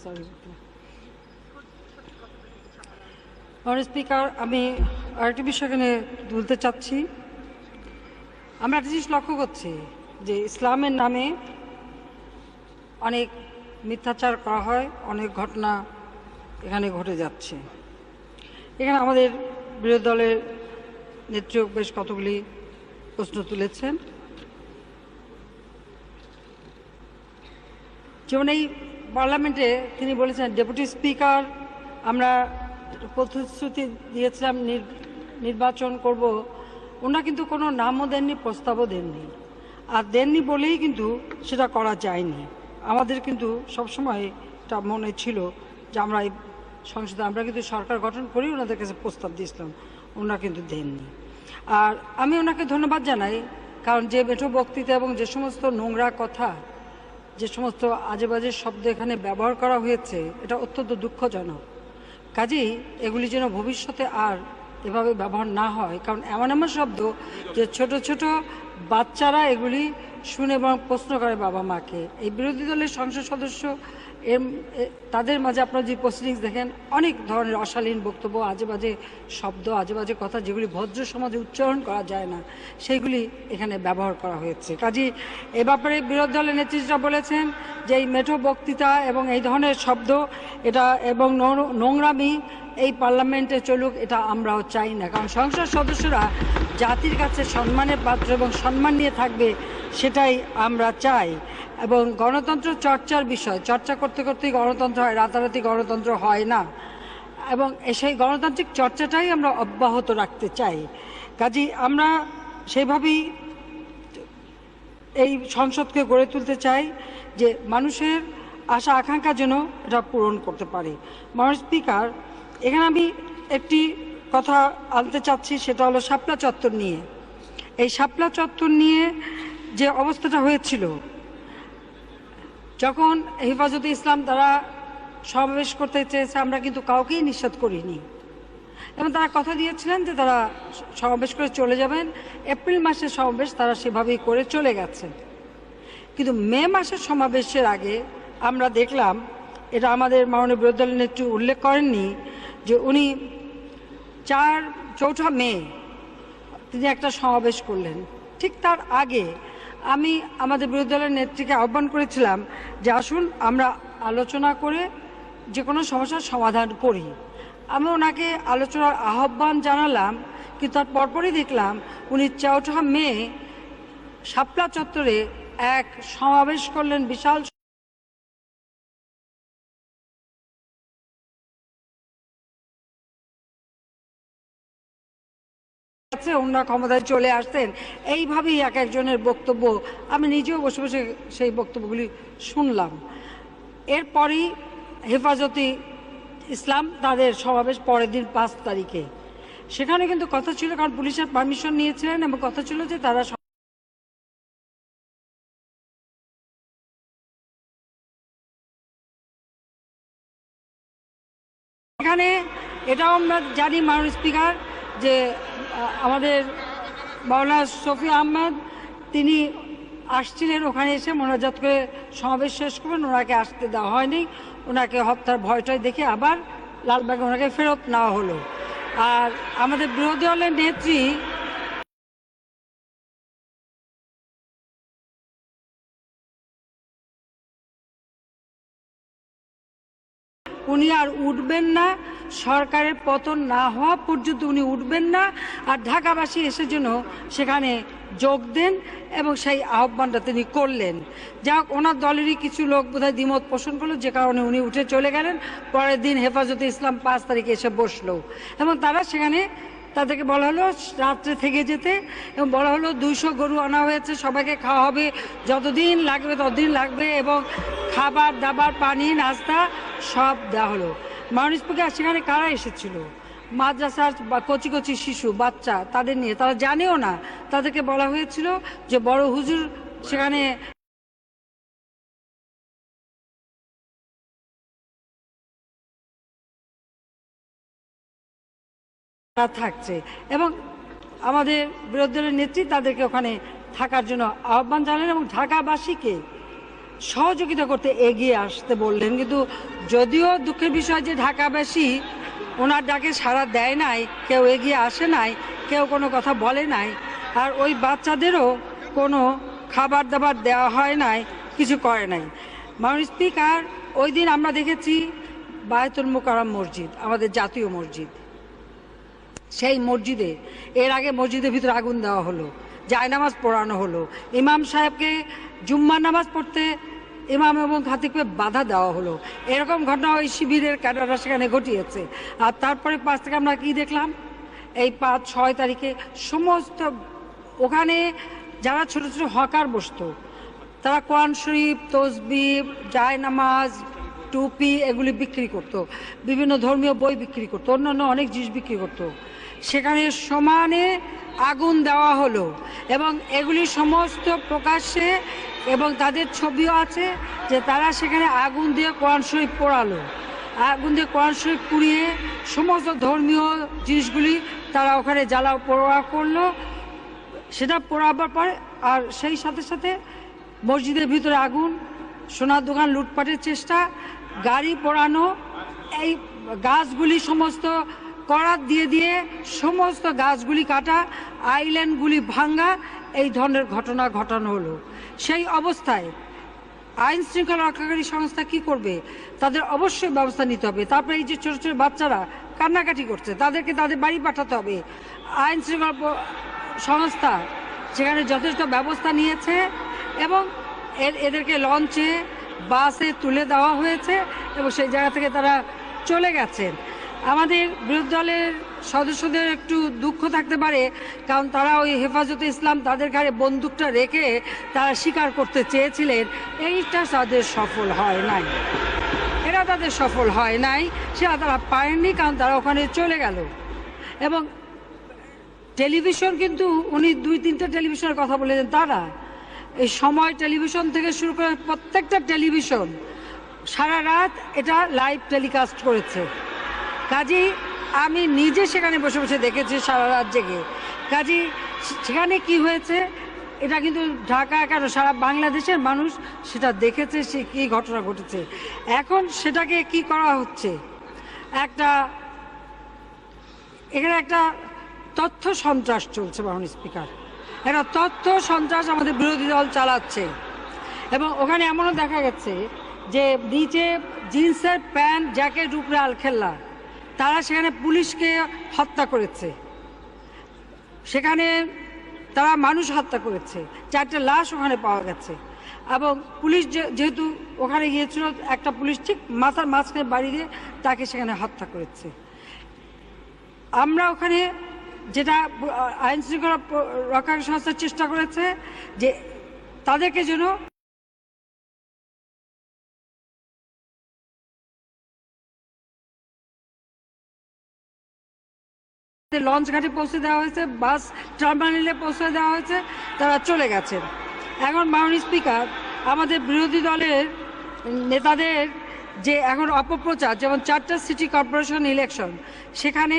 Sorry speaker, আমি আরেকটি বিষয় এখানে তুলতে চাচ্ছি। আমরা একটা জিনিস লক্ষ্য করছি যে ইসলামের নামে অনেক মিথ্যাচার করা হয়, অনেক ঘটনা এখানে ঘটে যাচ্ছে। এখানে আমাদের বিরোধী দলের নেত্রী বেশ কতগুলি প্রশ্ন তুলেছেন। যেমন এই পার্লামেন্টে তিনি বলেছেন, ডেপুটি স্পিকার আমরা প্রতিশ্রুতি দিয়েছিলাম নির্বাচন করব, ওনারা কিন্তু কোনো নামও দেননি, প্রস্তাবও দেননি, আর দেননি বলেই কিন্তু সেটা করা যায়নি। আমাদের কিন্তু সবসময় এটা মনে ছিল যে আমরা এই সংসদে আমরা কিন্তু সরকার গঠন করি ওনাদের কাছে প্রস্তাব দিয়েছিলাম, ওনারা কিন্তু দেননি। আর আমি ওনাকে ধন্যবাদ জানাই, কারণ যে মেঠো বক্তৃতা এবং যে সমস্ত নোংরা কথা, যে সমস্ত আজে বাজে শব্দ এখানে ব্যবহার করা হয়েছে, এটা অত্যন্ত দুঃখজনক। কাজেই এগুলি যেন ভবিষ্যতে আর এভাবে ব্যবহার না হয়, কারণ এমন এমন শব্দ যে ছোট ছোট বাচ্চারা এগুলি শুনে এবং প্রশ্ন করে বাবা মাকে। এই বিরোধী দলের সংসদ সদস্য তাদের মাঝে আপনারা যে প্রসিডিংস দেখেন, অনেক ধরনের অশালীন বক্তব্য, আজে বাজে শব্দ, আজে বাজে কথা, যেগুলি ভদ্র সমাজে উচ্চারণ করা যায় না, সেইগুলি এখানে ব্যবহার করা হয়েছে। কাজেই এ ব্যাপারে বিরোধী দলের নেতৃত্বরা বলেছেন যে এই মেঠো বক্তৃতা এবং এই ধরনের শব্দ এটা এবং নোংরামি এই পার্লামেন্টে চলুক, এটা আমরাও চাই না। কারণ সংসদ সদস্যরা জাতির কাছে সম্মানের পাত্র এবং সম্মান নিয়ে থাকবে, সেটাই আমরা চাই। এবং গণতন্ত্র চর্চার বিষয়, চর্চা করতে করতেই গণতন্ত্র হয়, রাতারাতি গণতন্ত্র হয় না, এবং সেই গণতান্ত্রিক চর্চাটাই আমরা অব্যাহত রাখতে চাই। কাজেই আমরা সেইভাবেই এই সংসদকে গড়ে তুলতে চাই যে মানুষের আশা আকাঙ্ক্ষা যেন এটা পূরণ করতে পারে। মাননীয় স্পিকার, এখানে আমি একটি কথা আনতে চাচ্ছি, সেটা হলো শাপলা চত্বর নিয়ে। এই শাপলা চত্বর নিয়ে যে অবস্থাটা হয়েছিল, যখন হেফাজতে ইসলাম তারা সমাবেশ করতে চেয়েছে, আমরা কিন্তু কাউকেই নিষেধ করিনি, এবং তারা কথা দিয়েছিলেন যে তারা সমাবেশ করে চলে যাবেন। এপ্রিল মাসের সমাবেশ তারা সেভাবেই করে চলে গেছেন। কিন্তু মে মাসের সমাবেশের আগে আমরা দেখলাম, এটা আমাদের মাননীয় বিরোধী দলের নেত্রী উল্লেখ করেননি, যে উনি 4 মে তিনি একটা সমাবেশ করলেন। ঠিক তার আগে আমি আমাদের বিরোধী দলের নেত্রীকে আহ্বান করেছিলাম যে আসুন আমরা আলোচনা করে যে কোনো সমস্যার সমাধান করি। আমি ওনাকে আলোচনার আহ্বান জানালাম, কিন্তু তার পরপরই দেখলাম উনি 4 মে শাপলা চত্বরে এক সমাবেশ করলেন, বিশাল ওনারা ক্ষমতায় চলে আসতেন। এইভাবেই এক একজনের বক্তব্য আমি নিজেও বসে বসে সেই বক্তব্যগুলি শুনলাম। এরপরই হেফাজতে ইসলাম তাদের সমাবেশ পরের দিন 5 তারিখে, সেখানে কিন্তু কথা ছিল, কারণ পুলিশের পারমিশন নিয়েছিলেন, এবং কথা ছিল যে তারা এখানে এটাও আমরা জানি মাননীয় স্পিকার যে আমাদের মাওলানা শফি আহমেদ তিনি আসছিলেন, ওখানে এসে মোনাজাত করে সমাবেশ শেষ করবেন, ওনাকে আসতে দেওয়া হয়নি। ওনাকে হত্যার ভয়টাই দেখে আবার লালবাগে ওনাকে ফেরত নেওয়া হলো। আর আমাদের বিরোধী দলের নেত্রী উনি আর উঠবেন না, সরকারের পতন না হওয়া পর্যন্ত উনি উঠবেন না, আর ঢাকাবাসী এসে যেন সেখানে যোগ দেন, এবং সেই আহ্বানটা তিনি করলেন। যাক, ওনার দলেরই কিছু লোক বোধহয় দ্বিমত পোষণ করলো, যে কারণে উনি উঠে চলে গেলেন। পরের দিন হেফাজতে ইসলাম 5 তারিখে এসে বসলো, এবং তারা সেখানে তাদেরকে বলা হলো রাত্রে থেকে যেতে, এবং বলা হলো 200 গরু আনা হয়েছে, সবাইকে খাওয়া হবে, যতদিন লাগবে ততদিন লাগবে, এবং খাবার দাবার পানি নাস্তা সব দেওয়া হলো। মাননীয় স্পিকার, সেখানে কারা এসেছিল? মাদ্রাসার কচি কচি শিশু বাচ্চা, তাদের নিয়ে, তারা জানেও না। তাদেরকে বলা হয়েছিল যে বড় হুজুর সেখানে থাকছে, এবং আমাদের বিরোধী দলের নেত্রী তাদেরকে ওখানে থাকার জন্য আহ্বান জানালেন, এবং ঢাকাবাসীকে সহযোগিতা করতে এগিয়ে আসতে বললেন। কিন্তু যদিও দুঃখের বিষয় যে ঢাকাবাসী ওনার ডাকে সাড়া দেয় নাই, কেউ এগিয়ে আসে নাই, কেউ কোনো কথা বলে নাই, আর ওই বাচ্চাদেরও কোনো খাবার দাবার দেওয়া হয় নাই, কিছু করে নাই। মাননীয় স্পিকার, ওই দিন আমরা দেখেছি বায়তুল মোকাররম মসজিদ, আমাদের জাতীয় মসজিদ, সেই মসজিদে এর আগে মসজিদের ভিতরে আগুন দেওয়া হলো, জায়নামাজ পড়ানো হলো, ইমাম সাহেবকে জুম্মার নামাজ পড়তে ইমাম এবং খাতিবকে বাধা দেওয়া হলো। এরকম ঘটনা ওই শিবিরের ক্যাডাররা সেখানে ঘটিয়েছে। আর তারপরে 5 থেকে আমরা কি দেখলাম, এই 5-6 তারিখে সমস্ত ওখানে যারা ছোট ছোট হকার বসতো, তারা কোরআন শরীফ, তসবিহ, জায়নামাজ, টুপি এগুলি বিক্রি করত, বিভিন্ন ধর্মীয় বই বিক্রি করতো, অন্যান্য অনেক জিনিস বিক্রি করতো। সেখানে সমানে আগুন দেওয়া হলো এবং এগুলি সমস্ত প্রকাশ্যে, এবং তাদের ছবিও আছে যে তারা সেখানে আগুন দিয়ে কোরআন শরীফ পোড়ালো, আগুন দিয়ে কোরআন শরীফ পুড়িয়ে সমস্ত ধর্মীয় জিনিসগুলি তারা ওখানে জ্বালা পোড়া করলো। সেটা পোড়াবার পরে আর সেই সাথে সাথে মসজিদের ভিতরে আগুন, সোনার দোকান লুটপাটের চেষ্টা, গাড়ি পোড়ানো, এই গাছগুলি সমস্ত করাত দিয়ে দিয়ে সমস্ত গাছগুলি কাটা, আইল্যান্ডগুলি ভাঙ্গা, এই ধরনের ঘটনা ঘটানো হলো। সেই অবস্থায় আইন শৃঙ্খলা রক্ষাকারী সংস্থা কি করবে? তাদের অবশ্যই ব্যবস্থা নিতে হবে। তারপরে এই যে ছোট ছোট বাচ্চারা কান্নাকাটি করছে, তাদেরকে তাদের বাড়ি পাঠাতে হবে। আইন শৃঙ্খলা সংস্থা সেখানে যথেষ্ট ব্যবস্থা নিয়েছে এবং এদেরকে লঞ্চে, বাসে তুলে দেওয়া হয়েছে এবং সেই জায়গা থেকে তারা চলে গেছেন। আমাদের বিরোধী দলের সদস্যদের একটু দুঃখ থাকতে পারে, কারণ তারা ওই হেফাজতে ইসলাম তাদের ঘাড়ে বন্দুকটা রেখে তারা স্বীকার করতে চেয়েছিলেন, এইটা তাদের সফল হয় নাই, এরা তাদের সফল হয় নাই, সেটা তারা পারেননি, কারণ তারা ওখানে চলে গেল। এবং টেলিভিশন কিন্তু উনি 2-3টা টেলিভিশনের কথা বলেছেন, তারা এই সময় টেলিভিশন থেকে শুরু করে প্রত্যেকটা টেলিভিশন সারা রাত এটা লাইভ টেলিকাস্ট করেছে। কাজেই আমি নিজে সেখানে বসে বসে দেখেছি সারা রাত জেগে। কাজেই সেখানে কি হয়েছে এটা কিন্তু ঢাকা কেন সারা বাংলাদেশের মানুষ সেটা দেখেছে, সে কী ঘটনা ঘটেছে। এখন সেটাকে কি করা হচ্ছে, এখানে একটা তথ্য সন্ত্রাস চলছে। মাননীয় স্পিকার, একটা তথ্য সন্ত্রাস আমাদের বিরোধী দল চালাচ্ছে এবং ওখানে এমনও দেখা গেছে যে নিচে জিন্সের প্যান্ট, জ্যাকেট, উপরে আলখেল্লা, তারা সেখানে পুলিশকে হত্যা করেছে, সেখানে তারা মানুষ হত্যা করেছে, 4টে লাশ ওখানে পাওয়া গেছে। এবং পুলিশ যেহেতু ওখানে গিয়েছিল, একটা পুলিশ ঠিক মাথার মাঝখানে বাড়ি দিয়ে তাকে সেখানে হত্যা করেছে। আমরা ওখানে যেটা আইন শৃঙ্খলা রক্ষা সংস্থার চেষ্টা করেছে যে তাদেরকে যেন লঞ্চ ঘাটে পৌঁছে দেওয়া হয়েছে, বাস টার্মিনালে পৌঁছে দেওয়া হয়েছে, তারা চলে গেছেন। এখন মাননীয় স্পিকার, আমাদের বিরোধী দলের নেতাদের যে এখন অপপ্রচার, যেমন 4টা সিটি কর্পোরেশন ইলেকশন, সেখানে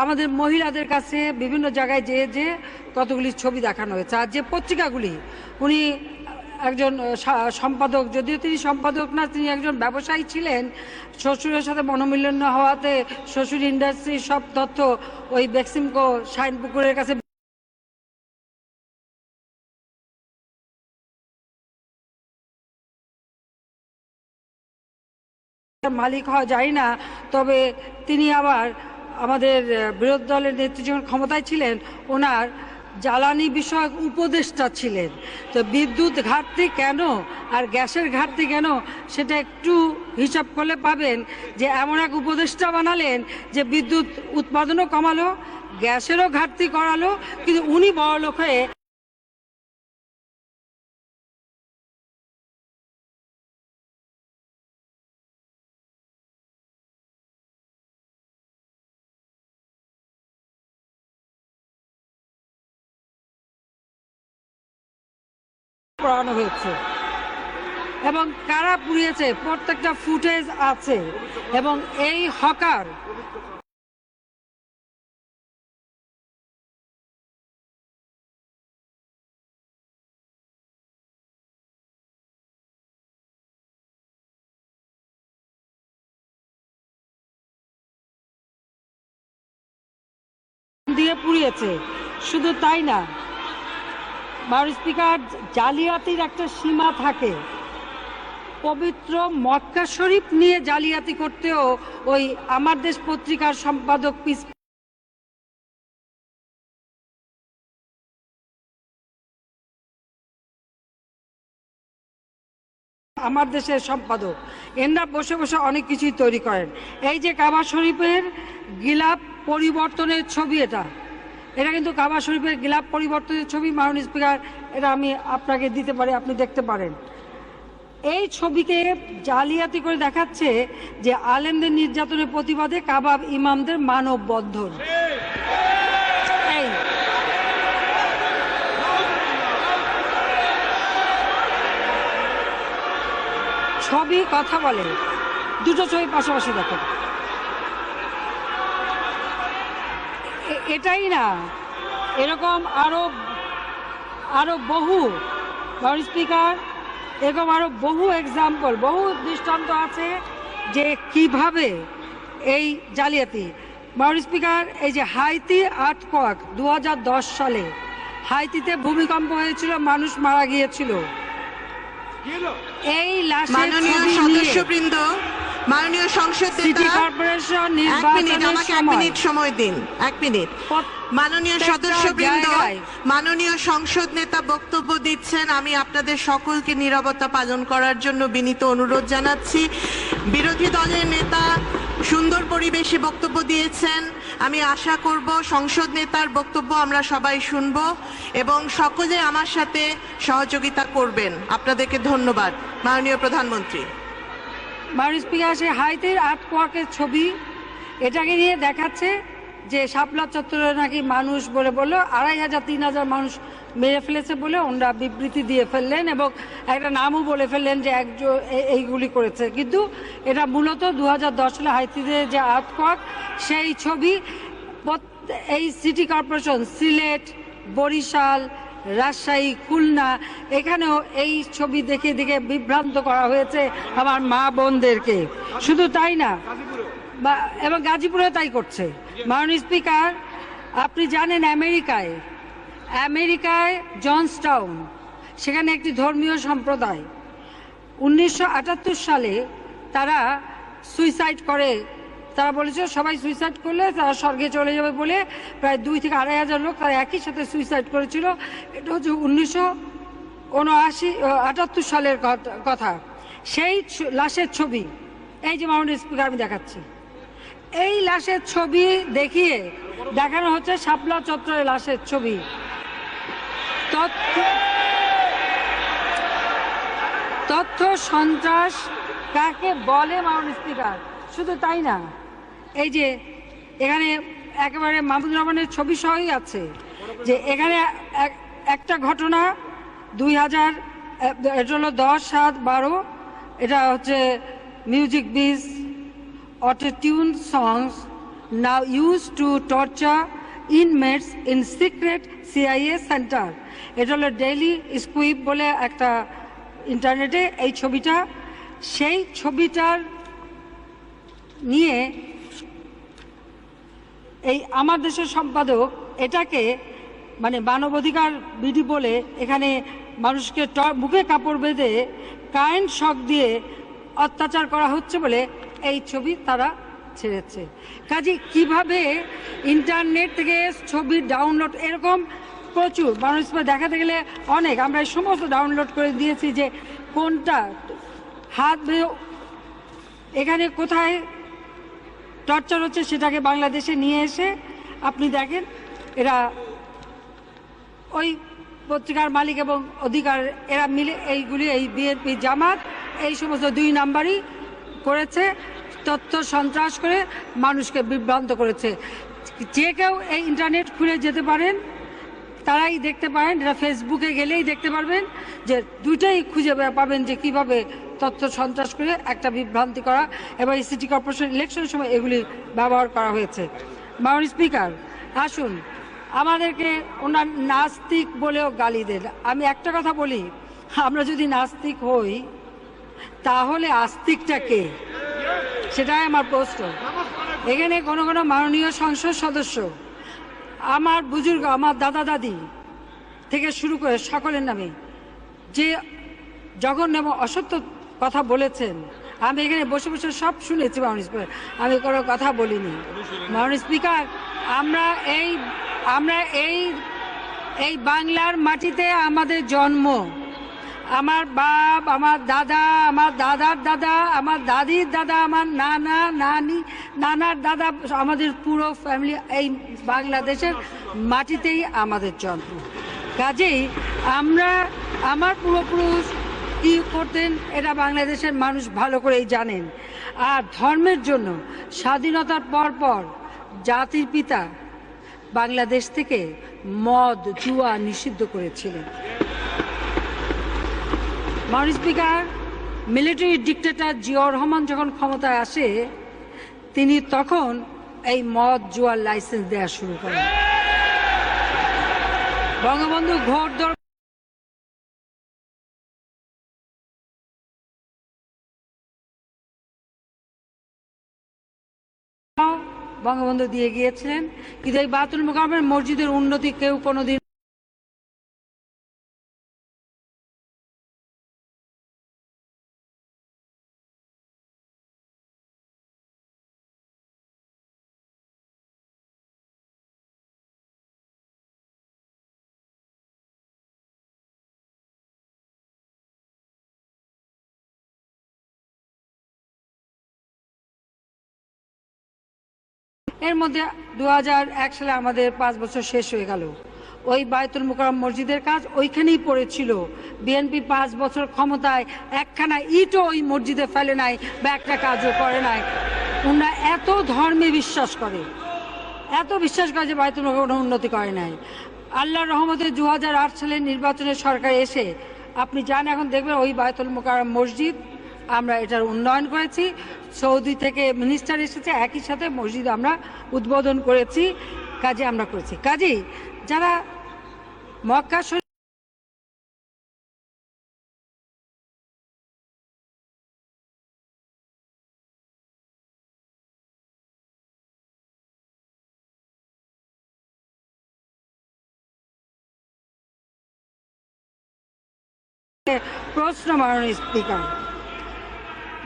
আমাদের মহিলাদের কাছে বিভিন্ন জায়গায় যে কতগুলি ছবি দেখানো হয়েছে। আর যে পত্রিকাগুলি, উনি একজন সম্পাদক, যদিও তিনি সম্পাদক না, তিনি একজন ব্যবসায়ী ছিলেন, শ্বশুরের সাথে মনোমিলন হওয়াতে শ্বশুর ইন্ডাস্ট্রির সব তথ্য ওই বেক্সিমকো শাইনপুকুরের কাছে মালিক হওয়া যায় না। তবে তিনি আবার আমাদের বিরোধী দলের নেত্রী যখন ক্ষমতায় ছিলেন, ওনার জ্বালানি বিষয়ক উপদেষ্টা ছিলেন। তো বিদ্যুৎ ঘাটতি কেন আর গ্যাসের ঘাটতি কেন সেটা একটু হিসাব করলে পাবেন যে এমন এক উপদেষ্টা বানালেন যে বিদ্যুৎ উৎপাদনও কমালো, গ্যাসেরও ঘাটতি করালো, কিন্তু উনি বড়লোক হয়ে পড়ানো হয়েছে এবং কারা পুড়িয়েছে প্রত্যেকটা ফুটেজ আছে। এবং এই হকার দিয়ে পুড়িয়েছে। শুধু তাই না, মাননীয় স্পিকার, জালিয়াতির একটা সীমা থাকে। পবিত্র মক্কা শরীফ নিয়ে জালিয়াতি করতেও ওই আমার দেশ পত্রিকার সম্পাদক আমার দেশের সম্পাদক এনরা বসে বসে অনেক কিছুই তৈরি করেন। এই যে কাবা শরীফের গিলাফ পরিবর্তনের ছবি, এটা কিন্তু কাবা শরীফের গিলাফ পরিবর্তনের ছবি। মাননীয় স্পিকার, এটা আমি আপনাকে দিতে পারি, আপনি দেখতে পারেন। এই ছবিকে জালিয়াতি করে দেখাচ্ছে যে আলেমদের নির্যাতনের প্রতিবাদে কাবা ইমামদের মানববন্ধন। এই ছবি কথা বলে, দুটো ছবি পাশাপাশি দেখেন। এটাই না, এরকম আরো বহু, মাননীয় স্পিকার, এরকম আরো বহু এক্সাম্পল, বহু দৃষ্টান্ত আছে যে কিভাবে এই জালিয়াতি। মাননীয় স্পিকার, এই যে হাইতি আর্থকোয়াক 2010 সালে হাইতিতে ভূমিকম্প হয়েছিল, মানুষ মারা গিয়েছিল। এই মাননীয় সদস্যবৃন্দ, মাননীয় সংসদ সিটি কর্পোরেশন নির্বাচনের সময় সময় দিন, 1 মিনিট। মাননীয় সদস্যবৃন্দ, মাননীয় সংসদ নেতা বক্তব্য দিচ্ছেন, আমি আপনাদের সকলকে নীরবতা পালন করার জন্য বিনীত অনুরোধ জানাচ্ছি। বিরোধী দলের নেতা সুন্দর পরিবেশে বক্তব্য দিয়েছেন, আমি আশা করব সংসদ নেতার বক্তব্য আমরা সবাই শুনব এবং সকলে আমার সাথে সহযোগিতা করবেন। আপনাদেরকে ধন্যবাদ। মাননীয় প্রধানমন্ত্রী। মাননীয় স্পিকার, সে হাইতির আর্থকোয়াকের ছবি, এটাকে নিয়ে দেখাচ্ছে যে শাপলা চত্বরে নাকি মানুষ বলে বললো 2500-3000 মানুষ মেরে ফেলেছে বলে ওনারা বিবৃতি দিয়ে ফেললেন এবং একটা নামও বলে ফেললেন যে একজন এইগুলি করেছে। কিন্তু এটা মূলত 2010 সালে হাইতিতে যে আর্থকোয়াক, সেই ছবি এই সিটি কর্পোরেশন, সিলেট, বরিশাল, রাজশাহী, খুলনা, এখানেও এই ছবি দেখে দেখে বিভ্রান্ত করা হয়েছে আমার মা বোনদেরকে। শুধু তাই না, এবং গাজীপুরে তাই করছে। মাননীয় স্পিকার, আপনি জানেন আমেরিকায় জনসটাউন, সেখানে একটি ধর্মীয় সম্প্রদায় 1978 সালে তারা সুইসাইড করে। তারা বলেছিল সবাই সুইসাইড করলে তারা স্বর্গে চলে যাবে বলে প্রায় 2 থেকে 2,500 লোক তারা একই সাথে সুইসাইড করেছিল। এটা হচ্ছে 1978 সালের কথা। সেই লাশের ছবি, এই যে মাননীয় স্পিকার আমি দেখাচ্ছি, এই লাশের ছবি দেখিয়ে দেখানো হচ্ছে শাপলা চত্বরের লাশের ছবি। তথ্য সন্ত্রাস কাকে বলে মাননীয় স্পিকার? শুধু তাই না, এই যে এখানে একেবারে মাহমুদুর রহমানের ছবি সহই আছে যে এখানে একটা ঘটনা 2000, এটা হলো 10/7/12, এটা হচ্ছে মিউজিক বিজ auto-tune songs now used to torture inmates in secret CIA center. এটা হলো ডেইলি স্কুইপ বলে একটা ইন্টারনেটে এই ছবিটা, সেই ছবিটার নিয়ে এই আমার দেশের সম্পাদক এটাকে মানে মানবাধিকার বিধি বলে এখানে মানুষকে মুখে কাপড় বেঁধে কারেন্ট শক দিয়ে অত্যাচার করা হচ্ছে বলে এই ছবি তারা ছেড়েছে। কাজে কিভাবে ইন্টারনেট থেকে ছবি ডাউনলোড, এরকম প্রচুর মানুষ দেখাতে গেলে অনেক, আমরা সমস্ত ডাউনলোড করে দিয়েছি যে কোনটা হাত এখানে কোথায় টর্চার হচ্ছে সেটাকে বাংলাদেশে নিয়ে এসে আপনি দেখেন। এরা ওই পত্রিকার মালিক এবং অধিকার এরা মিলে এইগুলি, এই বিএনপি জামাত এই সমস্ত 2 নাম্বারই করেছে, তথ্য সন্ত্রাস করে মানুষকে বিভ্রান্ত করেছে। যে কেউ এই ইন্টারনেট খুলে যেতে পারেন, তারাই দেখতে পারেন, এটা ফেসবুকে গেলেই দেখতে পারবেন যে দুইটাই খুঁজে পাবেন যে কিভাবে তথ্য সন্ত্রাস করে একটা বিভ্রান্তি করা এবং এই সিটি কর্পোরেশন ইলেকশনের সময় এগুলি ব্যবহার করা হয়েছে। মাননীয় স্পিকার, আসুন, আমাদেরকে ওনার নাস্তিক বলেও গালি দেন। আমি একটা কথা বলি, আমরা যদি নাস্তিক হই তাহলে আস্তিকটা কে? সেটাই আমার প্রশ্ন। এখানে কোনো মাননীয় সংসদ সদস্য আমার বুজুর্গ, আমার দাদা দাদি থেকে শুরু করে সকলের নামে যে জঘন্য এবং অসত্য কথা বলেছেন, আমি এখানে বসে বসে সব শুনেছি মাননীয় স্পিকার, আমি কোনো কথা বলিনি। মাননীয় স্পিকার, আমরা এই বাংলার মাটিতে আমাদের জন্ম। আমার বাপ, আমার দাদা, আমার দাদার দাদা, আমার দাদির দাদা, আমার নানা নানি, নানার দাদা, আমাদের পুরো ফ্যামিলি এই বাংলাদেশের মাটিতেই আমাদের জন্ম। কাজেই আমার পূর্বপুরুষ কি করতেন এটা বাংলাদেশের মানুষ ভালো করেই জানেন। আর ধর্মের জন্য স্বাধীনতার পর জাতির পিতা বাংলাদেশ থেকে মদ জুয়া নিষিদ্ধ করেছিলেন। মাননীয় speaker, military dictator Ziaur Rahman যখন ক্ষমতায় আসে, তিনি তখন এই মদ জুয়ার লাইসেন্স দেওয়া শুরু করেন। বঙ্গবন্ধু ঘোর বঙ্গবন্ধু দিয়ে গিয়েছিলেন, কিন্তু এই বায়তুল মোকাররমের মসজিদের উন্নতি কেউ কোনোদিন এর মধ্যে 2001 সালে আমাদের 5 বছর শেষ হয়ে গেল। ওই বায়তুল মোকাররম মসজিদের কাজ ওইখানেই পড়েছিল। বিএনপি 5 বছর ক্ষমতায় একখানা ইটও ওই মসজিদে ফেলে নাই বা একটা কাজও করে নাই। ওনারা এত ধর্মে বিশ্বাস করে যে বায়তুল মোকাররম উন্নতি করে নাই। আল্লাহর রহমতে 2008 সালে নির্বাচনের সরকার এসে আপনি যান, এখন দেখবেন ওই বায়তুল মোকাররম মসজিদ আমরা এটার উন্নয়ন করেছি। সৌদি থেকে মিনিস্টার এসেছে, একই সাথে মসজিদ আমরা উদ্বোধন করেছি। কাজে আমরা করেছি। কাজেই যারা মক্কা প্রশ্ন, মাননীয় স্পিকার,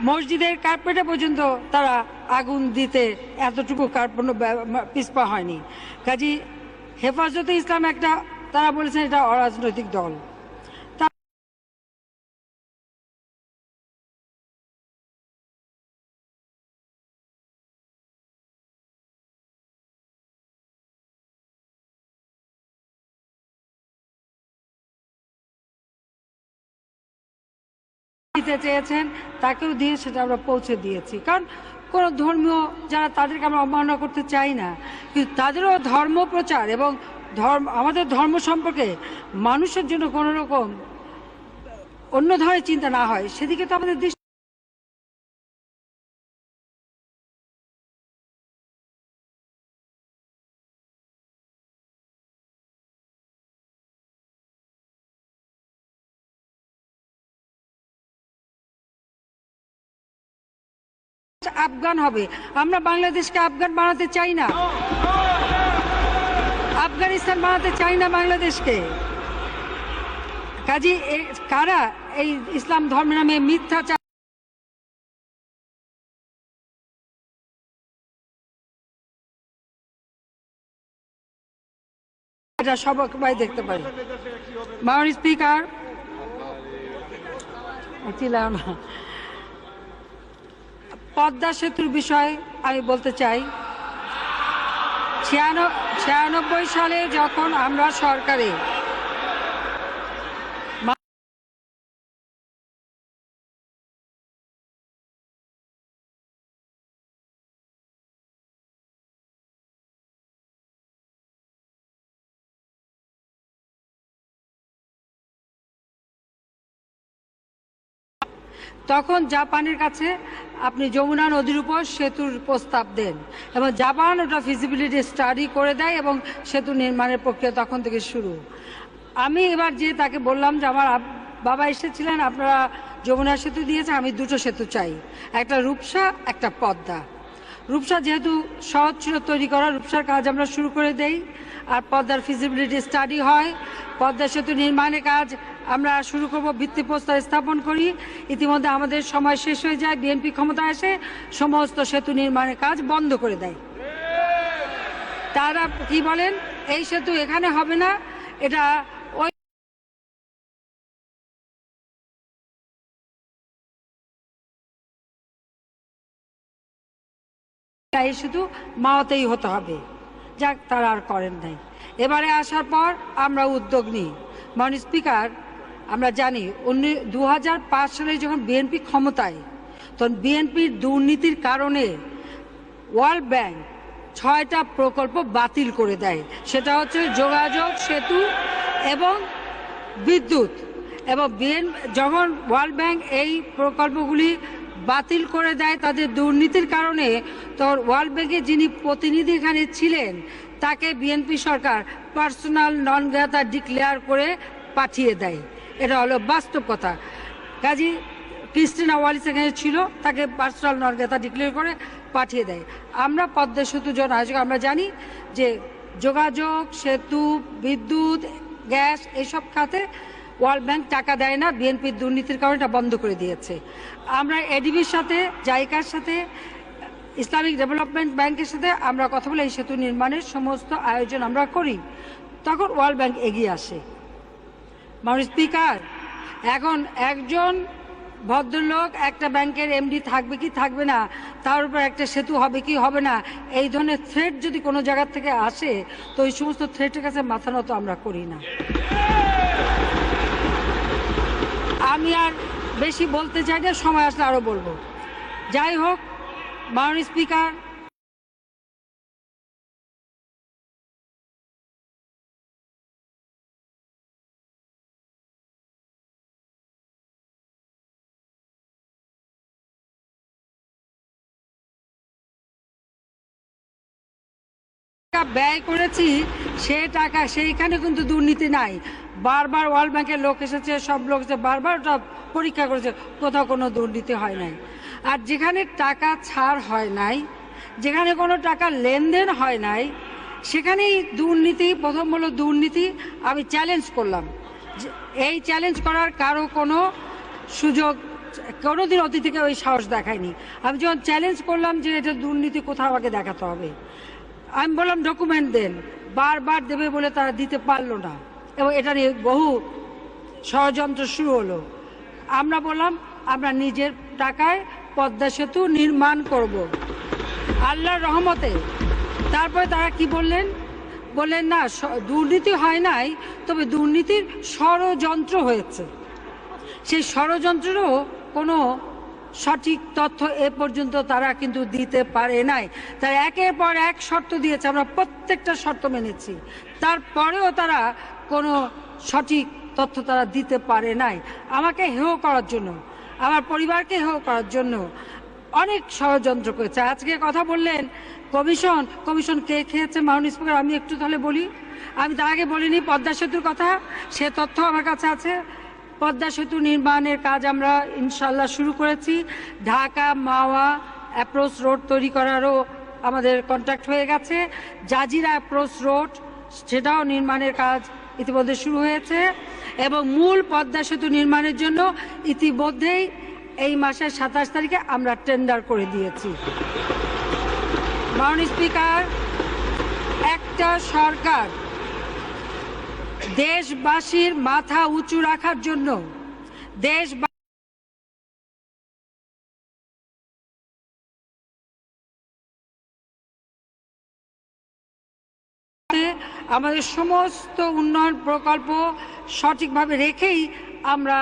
মসজিদের কার্পেটে পর্যন্ত তারা আগুন দিতে এতটুকু কার্পণ্য পিছপা হয়নি। কাজী হেফাজতে ইসলাম একটা, তারা বলেছেন এটা অরাজনৈতিক দল। দিতে চেয়েছেন, তাকেও দিয়ে সেটা আমরা পৌঁছে দিয়েছি। কারণ কোন ধর্মীয় যারা, তাদেরকে আমরা অবমাননা করতে চাই না, কিন্তু তাদেরও ধর্ম প্রচার এবং আমাদের ধর্ম সম্পর্কে মানুষের জন্য কোনো রকম অন্য ধরনের চিন্তা না হয়, সেদিকে তো আমাদের দৃষ্টি। আফগান হবে, আমরা বাংলাদেশকে আফগান বানাতে চাই না, আফগানিস্তান বানাতে চাই না বাংলাদেশকে। কাজী কারা এই ইসলাম ধর্মের নামে মিথ্যাচার, এটা সবাই দেখতে পারে। মাননীয় স্পিকার, পদ্মা সেতুর বিষয়ে আমি বলতে চাই, 96 সালে যখন আমরা সরকারে তখন জাপানের কাছে আপনি যমুনা নদীর উপর সেতুর প্রস্তাব দেন এবং জাপান ওটা ফিজিবিলিটি স্টাডি করে দেয় এবং সেতু নির্মাণের প্রক্রিয়া তখন থেকে শুরু। আমি এবার যে তাকে বললাম যে আমার বাবা এসেছিলেন, আপনারা যমুনা সেতু দিয়েছেন, আমি দুটো সেতু চাই, একটা রূপসা একটা পদ্মা। রূপসা যেহেতু সহজ ছিল তৈরি করা, রূপসার কাজ আমরা শুরু করে দেই, আর পদ্মার ফিজিবিলিটি স্টাডি হয়, পদ্মা সেতু নির্মাণের কাজ আমরা শুরু করব, ভিত্তিপ্রস্তর স্থাপন করি। ইতিমধ্যে আমাদের সময় শেষ হয়ে যায়, বিএনপি ক্ষমতায় এসে সমস্ত সেতু নির্মাণের কাজ বন্ধ করে দেয়। তারা কি বলেন, এই সেতু এখানে হবে না, এটা ওই এই সেতু মাওয়াতেই হতে হবে। যাক, তারা আর করেন নাই। এবারে আসার পর আমরা উদ্যোগ নিই। মাননীয় স্পিকার, আমরা জানি 2005 সালে যখন বিএনপি ক্ষমতায়, তখন বিএনপির দুর্নীতির কারণে ওয়ার্ল্ড ব্যাংক 6টা প্রকল্প বাতিল করে দেয়। সেটা হচ্ছে যোগাযোগ, সেতু এবং বিদ্যুৎ। এবং যখন ওয়ার্ল্ড ব্যাংক এই প্রকল্পগুলি বাতিল করে দেয় তাদের দুর্নীতির কারণে, তখন ওয়ার্ল্ড ব্যাংকের যিনি প্রতিনিধি এখানে ছিলেন তাকে বিএনপি সরকার পার্সোনাল নন গ্রেতা ডিক্লেয়ার করে পাঠিয়ে দেয়। এটা হলো বাস্তব কথা। কাজী ক্রিস্টিনা ওয়ালিস এখানে ছিল, তাকে পার্সোনাল নন গ্রেতা ডিক্লেয়ার করে পাঠিয়ে দেয়। আমরা পদ্মা সেতু জন আয়োজক, আমরা জানি যে যোগাযোগ, সেতু, বিদ্যুৎ, গ্যাস এইসব খাতে ওয়ার্ল্ড ব্যাংক টাকা দেয় না, বিএনপির দুর্নীতির কারণে এটা বন্ধ করে দিয়েছে। আমরা এডিবির সাথে, জাইকার সাথে, ইসলামিক ডেভেলপমেন্ট ব্যাংকের সাথে আমরা কথা বলে এই সেতু নির্মাণের সমস্ত আয়োজন আমরা করি। তখন ওয়ার্ল্ড ব্যাংক এগিয়ে আসে। মাননীয় স্পিকার, এখন একজন ভদ্রলোক একটা ব্যাংকের এমডি থাকবে কি থাকবে না, তার উপর একটা সেতু হবে কি হবে না, এই ধরনের থ্রেট যদি কোনো জায়গা থেকে আসে, তো এই সমস্ত থ্রেটের কাছে মাথা নত আমরা করি না। আমি আর বেশি বলতে চাই না, সময় আসলে আরো বলবো। যাই হোক, মাননীয় স্পিকার, ব্যয় করেছি সে টাকা, সেইখানে কিন্তু দুর্নীতি নাই। বারবার ওয়ার্ল্ড ব্যাংকের লোক এসেছে, সব লোক এসে বারবার ওটা পরীক্ষা করেছে, কোথাও কোনো দুর্নীতি হয় নাই। আর যেখানে টাকা ছাড় হয় নাই, যেখানে কোনো টাকা লেনদেন হয় নাই, সেখানেই দুর্নীতি। প্রথম হলো দুর্নীতি। আমি চ্যালেঞ্জ করলাম, এই চ্যালেঞ্জ করার কারো কোনো সুযোগ কোনোদিন অতীতে ওই সাহস দেখায়নি। আমি যখন চ্যালেঞ্জ করলাম যে এটা দুর্নীতি, কোথাও আগে দেখাতে হবে, আমি বললাম ডকুমেন্ট দেন, বারবার দেবে বলে তারা দিতে পারলো না, এবং এটা নিয়ে বহু ষড়যন্ত্র শুরু হলো। আমরা বললাম আমরা নিজের টাকায় পদ্মা সেতু নির্মাণ করব আল্লাহর রহমতে। তারপরে তারা কি বললেন, বললেন না দুর্নীতি হয় নাই, তবে দুর্নীতির ষড়যন্ত্র হয়েছে। সেই ষড়যন্ত্রেরও কোনো সঠিক তথ্য এ পর্যন্ত তারা কিন্তু দিতে পারে নাই। তারা একের পর এক শর্ত দিয়েছে, আমরা প্রত্যেকটা শর্ত মেনেছি, তারপরেও তারা কোনো সঠিক তথ্য তারা দিতে পারে নাই। আমাকে হেয় করার জন্য, আমার পরিবারকে হেয় করার জন্য অনেক ষড়যন্ত্র করেছে। আজকে কথা বললেন কমিশন কে খেয়েছে। মাননীয় স্পিকার, আমি একটু তাহলে বলি। আমি তার আগে বলিনি পদ্মা সেতুর কথা, সে তথ্য আমার কাছে আছে। পদ্মা সেতু নির্মাণের কাজ আমরা ইনশাল্লাহ শুরু করেছি। ঢাকা মাওয়া অ্যাপ্রোচ রোড তৈরি করারও আমাদের কন্ট্রাক্ট হয়ে গেছে। জাজিরা অ্যাপ্রোচ রোড, সেটাও নির্মাণের কাজ ইতিমধ্যে শুরু হয়েছে। এবং মূল পদ্মা সেতু নির্মাণের জন্য ইতিমধ্যেই এই মাসের 27 তারিখে আমরা টেন্ডার করে দিয়েছি। মাননীয় স্পিকার, একটা সরকার দেশবাসীর মাথা উঁচু রাখার জন্য, আমাদের সমস্ত উন্নয়ন প্রকল্প সঠিকভাবে রেখেই আমরা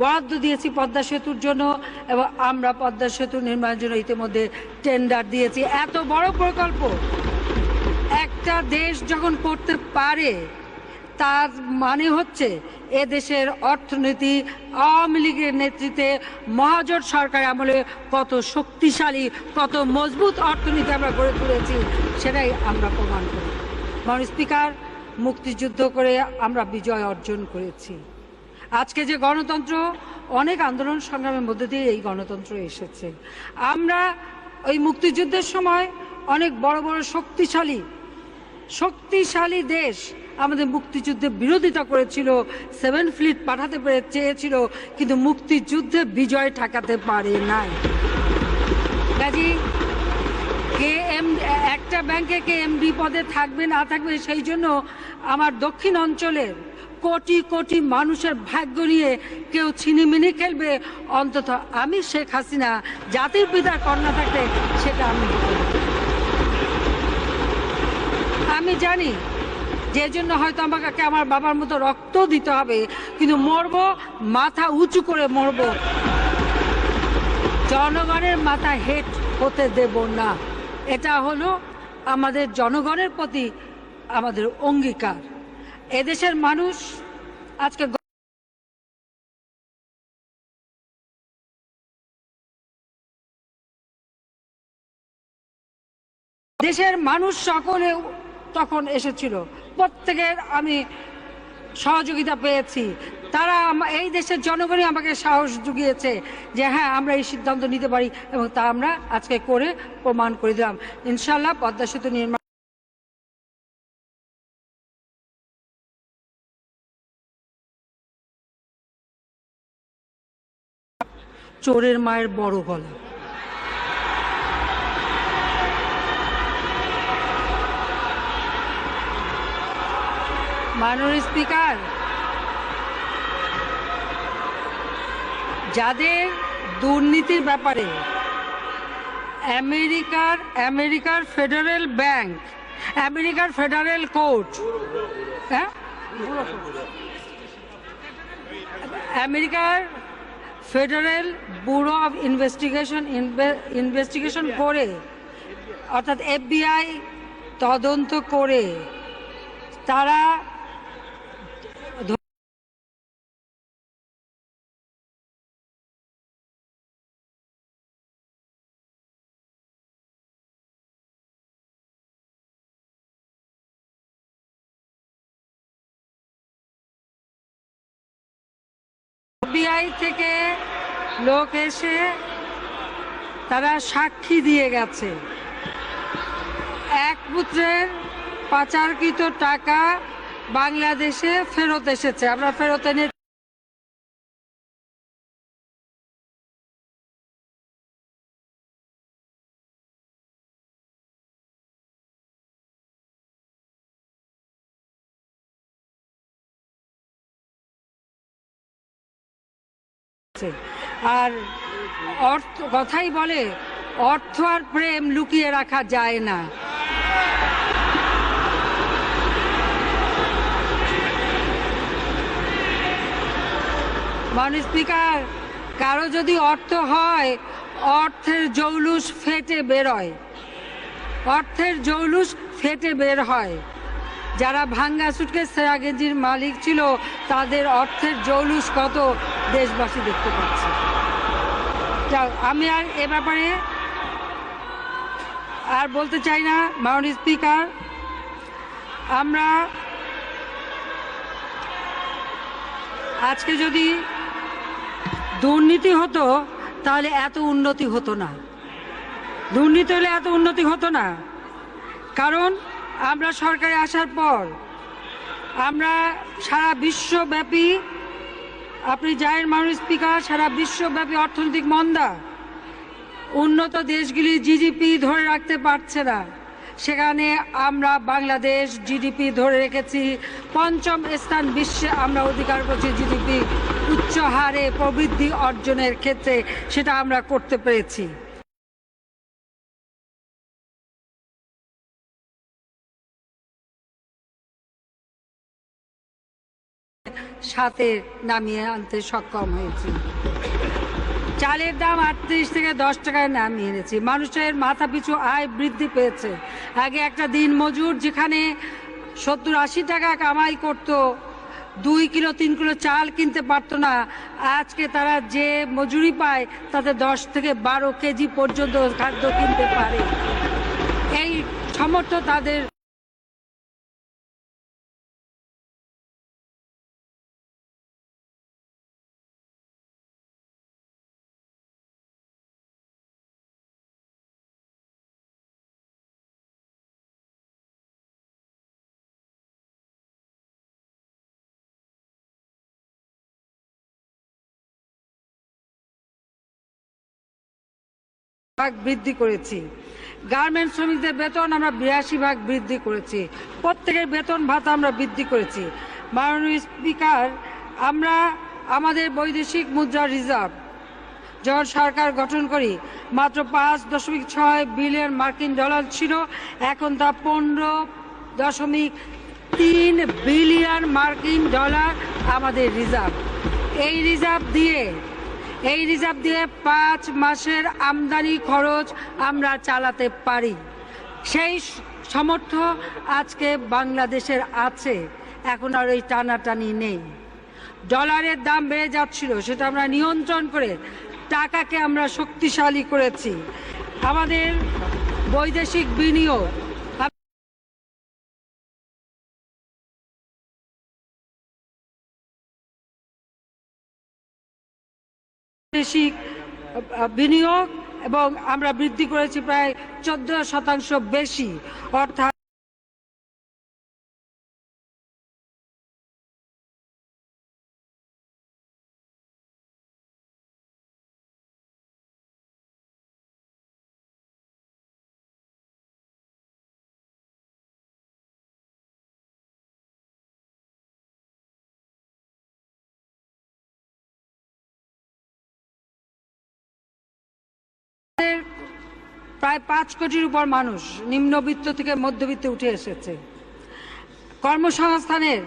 বরাদ্দ দিয়েছি পদ্মা সেতুর জন্য, এবং আমরা পদ্মা সেতু নির্মাণের জন্য ইতিমধ্যে টেন্ডার দিয়েছি। এত বড় প্রকল্প একটা দেশ যখন করতে পারে, তার মানে হচ্ছে এ দেশের অর্থনীতি আওয়ামী লীগের নেতৃত্বে মহাজোট সরকার আমলে কত শক্তিশালী, কত মজবুত অর্থনীতি আমরা গড়ে তুলেছি, সেটাই আমরা প্রমাণ করি। মাননীয় স্পিকার, মুক্তিযুদ্ধ করে আমরা বিজয় অর্জন করেছি। আজকে যে গণতন্ত্র, অনেক আন্দোলন সংগ্রামের মধ্যে দিয়ে এই গণতন্ত্র এসেছে। আমরা ওই মুক্তিযুদ্ধের সময় অনেক বড় বড় শক্তিশালী দেশ আমাদের মুক্তিযুদ্ধে বিরোধিতা করেছিল, 7 ফ্লিট পাঠাতে চেয়েছিল, কিন্তু মুক্তিযুদ্ধে বিজয় ঠেকাতে পারে নাই। কাজী একটা ব্যাংকে কে এমডি পদে থাকবে না থাকবে, সেই জন্য আমার দক্ষিণ অঞ্চলের কোটি কোটি মানুষের ভাগ্য নিয়ে কেউ ছিনিমিনি খেলবে, অন্তত আমি শেখ হাসিনা জাতির পিতার কন্যা থাকতে সেটা আমি আমি জানি, যে জন্য হয়তো আমাকে আমার বাবার মতো রক্ত দিতে হবে, কিন্তু মরবো মাথা উঁচু করে মরবো, জনগণের মাথা হেট হতে দেব না। এটা হলো আমাদের জনগণের প্রতি আমাদের অঙ্গীকার। এদেশের মানুষ আজকে দেশের মানুষ সকলে তখন এসেছিল, প্রত্যেকের আমি সহযোগিতা পেয়েছি। তারা এই দেশের জনগণই আমাকে সাহস জুগিয়েছে যে হ্যাঁ আমরা এই সিদ্ধান্ত নিতে পারি, এবং তা আমরা আজকে করে প্রমাণ করে দিলাম। ইনশাআল্লাহ পদ্মা সেতু নির্মাণ চোরের মায়ের বড় গলা। মাননীয় স্পিকার, যাদের দুর্নীতির ব্যাপারে আমেরিকার ফেডারেল ব্যাংক, আমেরিকার ফেডারেল কোর্ট, হ্যাঁ আমেরিকার ফেডারেল ব্যুরো অফ ইনভেস্টিগেশন করে, অর্থাৎ FBI তদন্ত করে তারা FBI থেকে লোক এসে তারা সাক্ষী দিয়ে গেছে, এক পুত্রের পাচারকৃত টাকা বাংলাদেশে ফেরত এসেছে, আমরা ফেরত এনে আর অর্থ কথাই বলে অর্থ আর প্রেম লুকিয়ে রাখা যায় না। মাননীয় স্পিকার, কারো যদি অর্থ হয়, অর্থের জৌলুস ফেটে বেরোয়, অর্থের জৌলুস ফেটে বের হয়। যারা ভাঙ্গা সুটকেস সেরা গেঞ্জির মালিক ছিল, তাদের অর্থের জৌলুস কত দেশবাসী দেখতে পাচ্ছে। আমি আর এ ব্যাপারে আর বলতে চাই না। মাননীয় স্পিকার, আমরা আজকে যদি দুর্নীতি হতো তাহলে এত উন্নতি হতো না, দুর্নীতি হলে এত উন্নতি হতো না। কারণ আমরা সরকারে আসার পর আমরা সারা বিশ্বব্যাপী, আপনি জানেন মাননীয় স্পিকার, সারা বিশ্বব্যাপী অর্থনৈতিক মন্দা, উন্নত দেশগুলি জিডিপি ধরে রাখতে পারছে না, সেখানে আমরা বাংলাদেশ জিডিপি ধরে রেখেছি 5ম স্থান বিশ্বে আমরা অধিকার করছি জিডিপি উচ্চ হারে প্রবৃদ্ধি অর্জনের ক্ষেত্রে, সেটা আমরা করতে পেরেছি। সাথে নামিয়ে আনতে সক্ষম হয়েছি। চালের দাম 38 থেকে 10 টাকায় নামিয়ে এনেছি। মানুষের মাথা পিছু আয় বৃদ্ধি পেয়েছে। আগে একটা দিন মজুর যেখানে 70-80 টাকা কামাই করত, 2 কিলো 3 কিলো চাল কিনতে পারতো না, আজকে তারা যে মজুরি পায় তাতে 10 থেকে 12 কেজি পর্যন্ত খাদ্য কিনতে পারে। এই সামর্থ্য তাদের ভাগ বৃদ্ধি করেছি। গার্মেন্টস শ্রমিকদের বেতন আমরা 82 ভাগ বৃদ্ধি করেছি। প্রত্যেকের বেতন ভাতা আমরা বৃদ্ধি করেছি। মাননীয় স্পিকার, আমরা আমাদের বৈদেশিক মুদ্রা রিজার্ভ যখন সরকার গঠন করি মাত্র 5.6 বিলিয়ন মার্কিন ডলার ছিল, এখন তা 15.3 বিলিয়ন মার্কিন ডলার আমাদের রিজার্ভ। এই রিজার্ভ দিয়ে 5 মাসের আমদানি খরচ আমরা চালাতে পারি। সেই সামর্থ্য আজকে বাংলাদেশের আছে, এখন আর এই টানাটানি নেই। ডলারের দাম বেড়ে যাচ্ছিল, সেটা আমরা নিয়ন্ত্রণ করে টাকাকে আমরা শক্তিশালী করেছি। আমাদের বৈদেশিক বিনিয়োগ বৈদেশিক বিনিয়োগ এবং আমরা বৃদ্ধি করেছি প্রায় 14% বেশি, অর্থাৎ প্রায় 5 কোটির উপর মানুষ নিম্নবিত্ত থেকে মধ্যবিত্তে উঠে এসেছে। কর্মসংস্থানের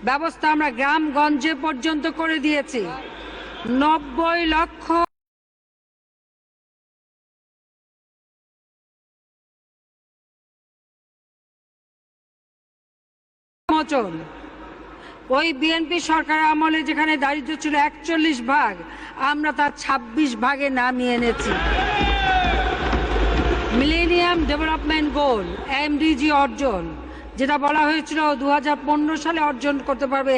ব্যবস্থা আমরা গ্রামগঞ্জে পর্যন্ত করে দিয়েছি। 90 লক্ষ মোচন। ওই বিএনপি সরকারের আমলে যেখানে দারিদ্র্য ছিল 41 ভাগ, আমরা তার 26 ভাগে নামিয়ে এনেছি। মিলেনিয়াম ডেভেলপমেন্ট গোল এমডিজি অর্জন, যেটা বলা হয়েছিল 2015 সালে অর্জন করতে পারবে,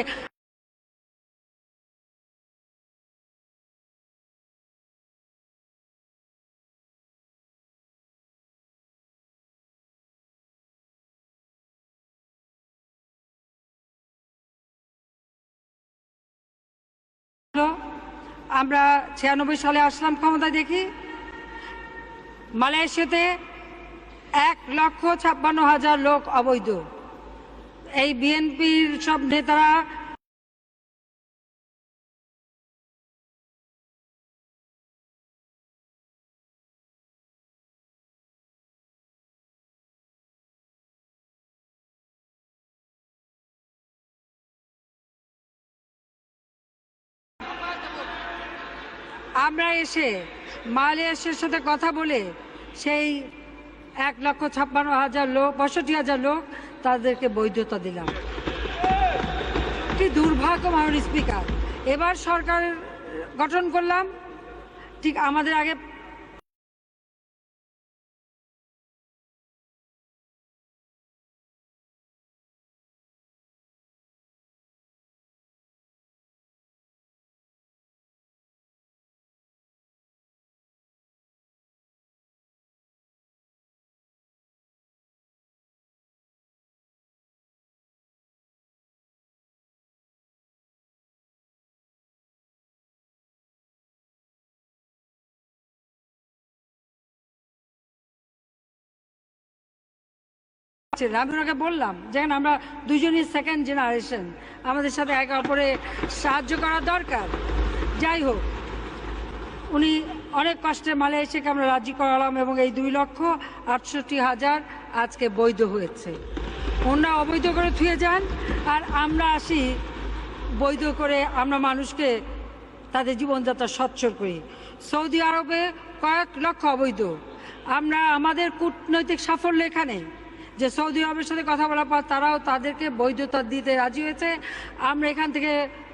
আমরা 96 সালে আসলাম ক্ষমতায়। দেখি মালয়েশিয়াতে 1,56,000 লোক অবৈধ। এই বিএনপির সব নেতারা আমরা এসে মালয়েশিয়ার সাথে কথা বলে সেই 1,56,000 লোক, 65,000 লোক, তাদেরকে বৈধতা দিলাম। কি দুর্ভাগ্য মাননীয় স্পিকার, এবার সরকার গঠন করলাম, ঠিক আমাদের আগে আমি ওনাকে বললাম, যেখানে আমরা দুজনই সেকেন্ড জেনারেশন, আমাদের সাথে একে অপরে সাহায্য করা দরকার। যাই হোক, উনি অনেক কষ্টে মালয়েশিয়াকে আমরা রাজি করালাম এবং এই 2,68,000 আজকে বৈধ হয়েছে। ওনারা অবৈধ করে থুয়ে যান আর আমরা আসি বৈধ করে, আমরা মানুষকে তাদের জীবনযাত্রা সচ্ছল করি। সৌদি আরবে কয়েক লক্ষ অবৈধ। আমরা আমাদের কূটনৈতিক সাফল্য এখানে যে সৌদি আরবের সাথে কথা বলার পর তারাও তাদেরকে বৈধতা দিতে রাজি হয়েছে। আমরা এখান থেকে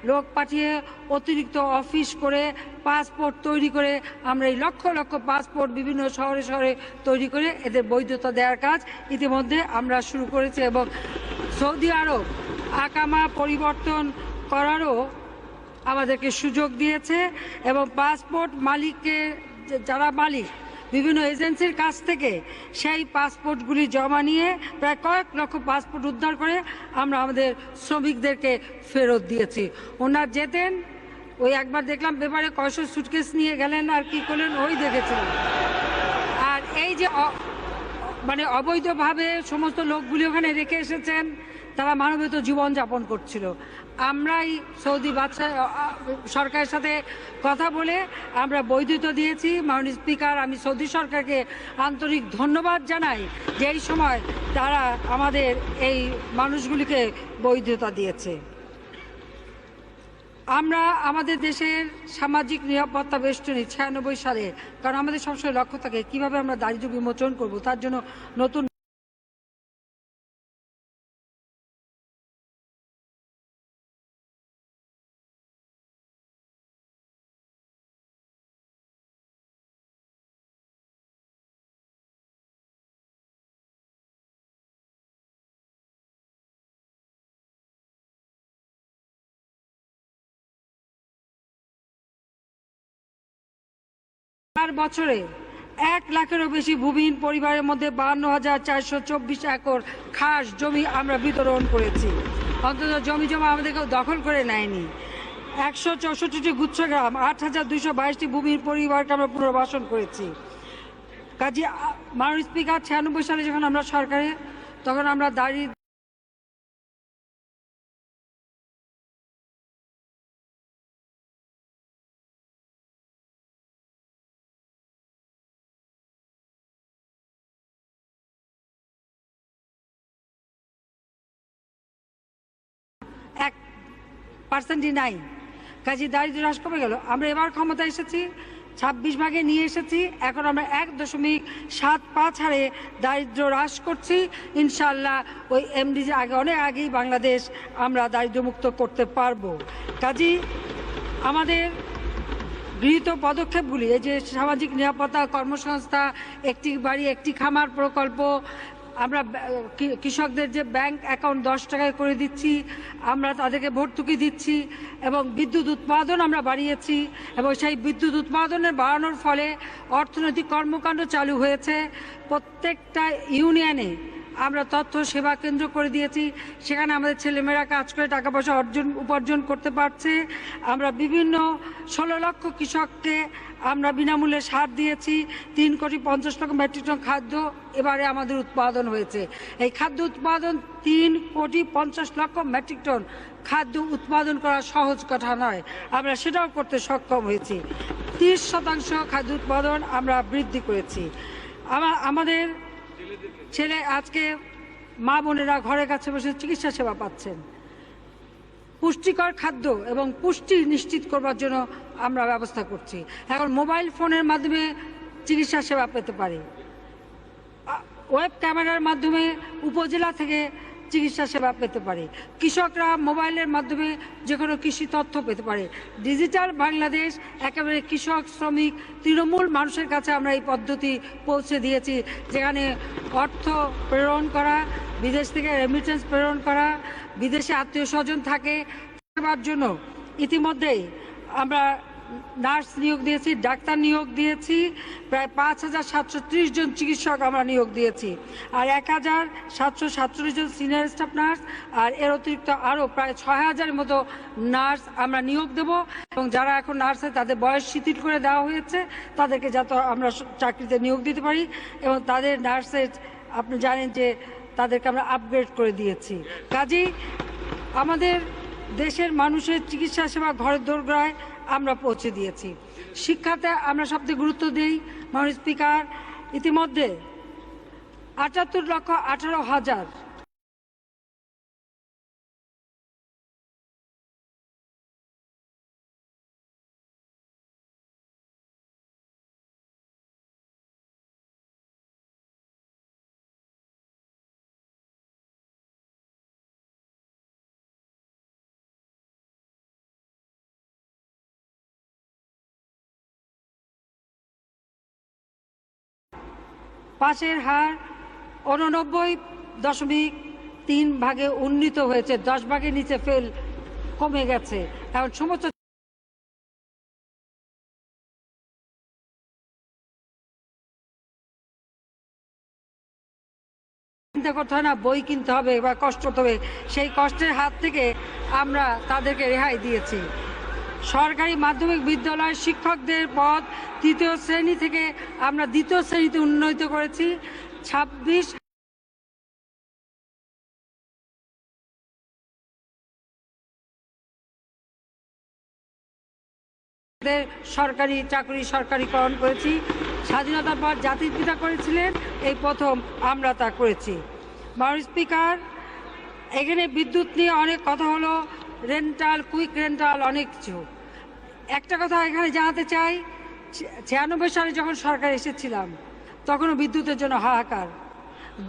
লোক পাঠিয়ে অতিরিক্ত অফিস করে পাসপোর্ট তৈরি করে আমরা এই লক্ষ লক্ষ পাসপোর্ট বিভিন্ন শহরে শহরে তৈরি করে এদের বৈধতা দেওয়ার কাজ ইতিমধ্যে আমরা শুরু করেছি এবং সৌদি আরব আকামা পরিবর্তন করারও আমাদেরকে সুযোগ দিয়েছে এবং পাসপোর্ট মালিককে, যারা মালিক বিভিন্ন এজেন্সির কাছ থেকে সেই পাসপোর্টগুলি জমা নিয়ে প্রায় কয়েক লক্ষ পাসপোর্ট উদ্ধার করে আমরা আমাদের শ্রমিকদেরকে ফেরত দিয়েছি। ওনার যেতেন, ওই একবার দেখলাম পেপারে কয়শো সুটকেস নিয়ে গেলেন আর কি করলেন ওই দেখেছিলাম। যে মানে অবৈধভাবে সমস্ত লোকগুলি ওখানে রেখে এসেছেন, তারা মানবেত জীবন যাপন করছিল। আমরাই সৌদি বাদশাহ সরকারের সাথে কথা বলে আমরা বৈধতা দিয়েছি। মাননীয় স্পিকার, আমি সৌদি সরকারকে আন্তরিক ধন্যবাদ জানাই যে এই সময় তারা আমাদের এই মানুষগুলিকে বৈধতা দিয়েছে। আমরা আমাদের দেশের সামাজিক নিরাপত্তা বেষ্টনী 96 সালে, কারণ আমাদের সবসময় লক্ষ্য থাকে কিভাবে আমরা দারিদ্র্য বিমোচন করব, তার জন্য নতুন বছরে 1 লাখেরও বেশি ভূমিহীন পরিবারের মধ্যে 52,424 একর খাস জমি আমরা বিতরণ করেছি। অন্তত জমি জমা আমাদের কেউ দখল করে নেয়নি। 164টি গুচ্ছগ্রাম, 8,222টি ভূমিহীন পরিবারকে আমরা পুনর্বাসন করেছি। কাজে মাননীয় স্পিকার, 96 সালে যখন আমরা সরকারে, তখন আমরা দারিদ্র % নাই। কাজে দারিদ্র্য হ্রাস কমে গেল। আমরা এবার ক্ষমতা এসেছি, 26 ভাগে নিয়ে এসেছি। এখন আমরা 1.75 হারে দারিদ্র্য হ্রাস করছি। ইনশাআল্লাহ ওই এমডিজি অনেক আগেই বাংলাদেশ আমরা দারিদ্র্যমুক্ত করতে পারবো। কাজেই আমাদের গৃহীত পদক্ষেপগুলি, এই যে সামাজিক নিরাপত্তা, কর্মসংস্থা, একটি বাড়ি একটি খামার প্রকল্প, আমরা কৃষকদের যে ব্যাংক অ্যাকাউন্ট 10 টাকায় করে দিচ্ছি, আমরা তাদেরকে ভর্তুকি দিচ্ছি, এবং বিদ্যুৎ উৎপাদন আমরা বাড়িয়েছি, এবং সেই বিদ্যুৎ উৎপাদনের বাড়ানোর ফলে অর্থনৈতিক কর্মকাণ্ড চালু হয়েছে। প্রত্যেকটা ইউনিয়নে আমরা তথ্য সেবা কেন্দ্র করে দিয়েছি, সেখানে আমাদের ছেলেমেয়েরা কাজ করে টাকা পয়সা উপার্জন করতে পারছে। আমরা বিভিন্ন 16 লক্ষ কৃষককে আমরা বিনামূল্যে সার দিয়েছি। 3,50,00,000 মেট্রিক টন খাদ্য এবারে আমাদের উৎপাদন হয়েছে। এই খাদ্য উৎপাদন 3,50,00,000 মেট্রিক টন খাদ্য উৎপাদন করা সহজ কথা নয়, আমরা সেটাও করতে সক্ষম হয়েছি। 30% খাদ্য উৎপাদন আমরা বৃদ্ধি করেছি। আমাদের ছেলে আজকে মা বোনেরা ঘরের কাছে বসে চিকিৎসা সেবা পাচ্ছেন। পুষ্টিকর খাদ্য এবং পুষ্টি নিশ্চিত করবার জন্য আমরা ব্যবস্থা করছি। এখন মোবাইল ফোনের মাধ্যমে চিকিৎসা সেবা পেতে পারে, ওয়েব ক্যামেরার মাধ্যমে উপজেলা থেকে চিকিৎসা সেবা পেতে পারে, কৃষকরা মোবাইলের মাধ্যমে যে কোনো কৃষি তথ্য পেতে পারে। ডিজিটাল বাংলাদেশ একেবারে কৃষক, শ্রমিক, তৃণমূল মানুষের কাছে আমরা এই পদ্ধতি পৌঁছে দিয়েছি, যেখানে অর্থ প্রেরণ করা, বিদেশ থেকে রেমিটেন্স প্রেরণ করা, বিদেশে আত্মীয় স্বজন থাকে সেবার জন্য ইতিমধ্যেই আমরা নার্স নিয়োগ দিয়েছি, ডাক্তার নিয়োগ দিয়েছি, প্রায় 5,730 জন চিকিৎসক আমরা নিয়োগ দিয়েছি, আর 1,747 জন সিনিয়র স্টাফ নার্স, আর এর অতিরিক্ত আরও প্রায় 6,000-এর মতো নার্স আমরা নিয়োগ দেব। এবং যারা এখন নার্স আছে তাদের বয়স শিথিল করে দেওয়া হয়েছে, তাদেরকে যাতে আমরা চাকরিতে নিয়োগ দিতে পারি, এবং তাদের নার্সের আপনি জানেন যে তাদেরকে আমরা আপগ্রেড করে দিয়েছি। কাজেই আমাদের দেশের মানুষের চিকিৎসা সেবা ঘরের দোরগোড়ায় আমরা পৌঁছে দিয়েছি। শিক্ষাতে আমরা সবচেয়ে গুরুত্ব দিই। মাননীয় স্পিকার, ইতিমধ্যে 78,18,000 পাশের হার 89.3 ভাগে উন্নীত হয়েছে, 10 ভাগের নিচে ফেল কমে গেছে। এখন সমস্ত চিন্তা করতে হয় না, বই কিনতে হবে বা কষ্ট করতে হবে, সেই কষ্টের হাত থেকে আমরা তাদেরকে রেহাই দিয়েছি। সরকারি মাধ্যমিক বিদ্যালয় শিক্ষকদের পদ ৩য় শ্রেণী থেকে আমরা ২য় শ্রেণীতে উন্নীত করেছি। ২৬ সরকারি চাকরি সরকারিকরণ করেছি। স্বাধীনতার পর জাতির পিতা করেছিলেন, এই প্রথম আমরা তা করেছি। মাননীয় স্পিকার, এখানে বিদ্যুৎ নিয়ে অনেক কথা হলো, রেন্টাল, কুইক রেন্টাল, অনেক কিছু। একটা কথা এখানে জানাতে চাই, 96 সালে যখন সরকার এসেছিলাম তখনও বিদ্যুতের জন্য হাহাকার।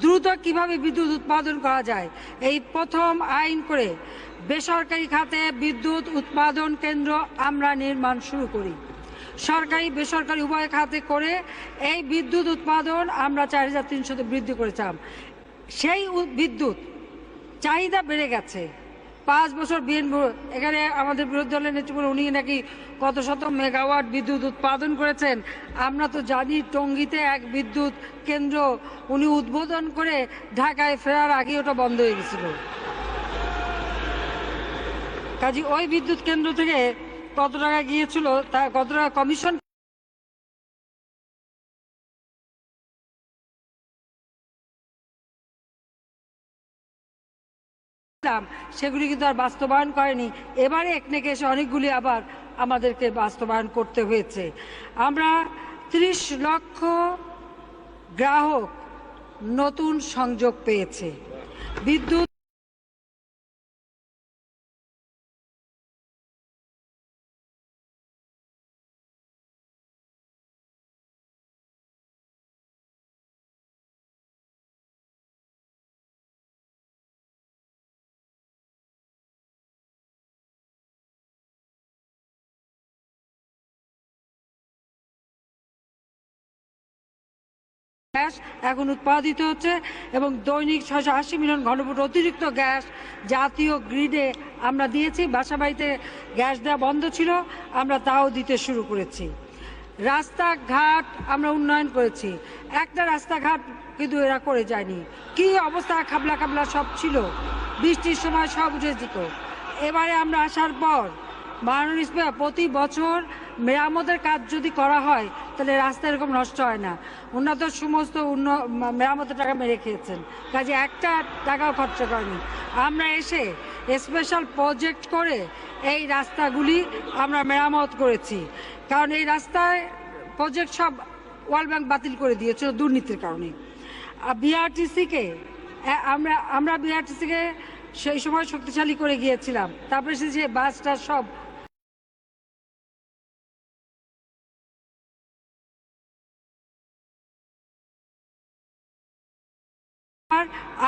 দ্রুত কিভাবে বিদ্যুৎ উৎপাদন করা যায় এই প্রথম আইন করে বেসরকারি খাতে বিদ্যুৎ উৎপাদন কেন্দ্র আমরা নির্মাণ শুরু করি। সরকারি বেসরকারি উভয় খাতে করে এই বিদ্যুৎ উৎপাদন আমরা 4300 বৃদ্ধি করেছিলাম। সেই বিদ্যুৎ চাহিদা বেড়ে গেছে। 5 বছর বিএনপি এখানে আমাদের বিরোধী দলের নেতৃত্ব, উনি নাকি কত শত মেগাওয়াট বিদ্যুৎ উৎপাদন করেছেন। আমরা তো জানি টঙ্গীতে এক বিদ্যুৎ কেন্দ্র উনি উদ্বোধন করে ঢাকায় ফেরার আগে ওটা বন্ধ হয়ে গেছিল। কাজে ওই বিদ্যুৎ কেন্দ্র থেকে কত টাকা গিয়েছিল, তা কত টাকা কমিশন সেগুলি কিন্তু আর বাস্তবায়ন করেনি। এবারে একনেকে এসে অনেকগুলি আবার আমাদেরকে বাস্তবায়ন করতে হয়েছে। আমরা 30 লক্ষ গ্রাহক নতুন সংযোগ পেয়েছে। বিদ্যুৎ গ্যাস এখন উৎপাদিত হচ্ছে এবং দৈনিক 680 মিলিয়ন ঘনফুট অতিরিক্ত গ্যাস জাতীয় গ্রিডে আমরা দিয়েছি। বাসাবাড়িতে গ্যাস দেওয়া বন্ধ ছিল, আমরা তাও দিতে শুরু করেছি। রাস্তাঘাট আমরা উন্নয়ন করেছি। একটা রাস্তাঘাট কিন্তু এরা করে যায়নি। কি অবস্থা, খাবলা খাবলা সব ছিল, বৃষ্টির সময় সব উঠে যেত। এবারে আমরা আসার পর মাননীয় স্পিকার, প্রতি বছর মেরামতের কাজ যদি করা হয় তাহলে রাস্তা এরকম নষ্ট হয় না। উন্নত সমস্ত মেরামতের টাকা মেরে খেয়েছেন, কাজে একটা টাকাও খরচা করেনি। আমরা এসে স্পেশাল প্রজেক্ট করে এই রাস্তাগুলি আমরা মেরামত করেছি। কারণ এই রাস্তায় প্রজেক্ট সব ওয়ার্ল্ড ব্যাংক বাতিল করে দিয়েছিল দুর্নীতির কারণে। বিআরটিসিকে আমরা বিআরটিসিকে সেই সময় শক্তিশালী করে গিয়েছিলাম। তারপরে সে বাসটা সব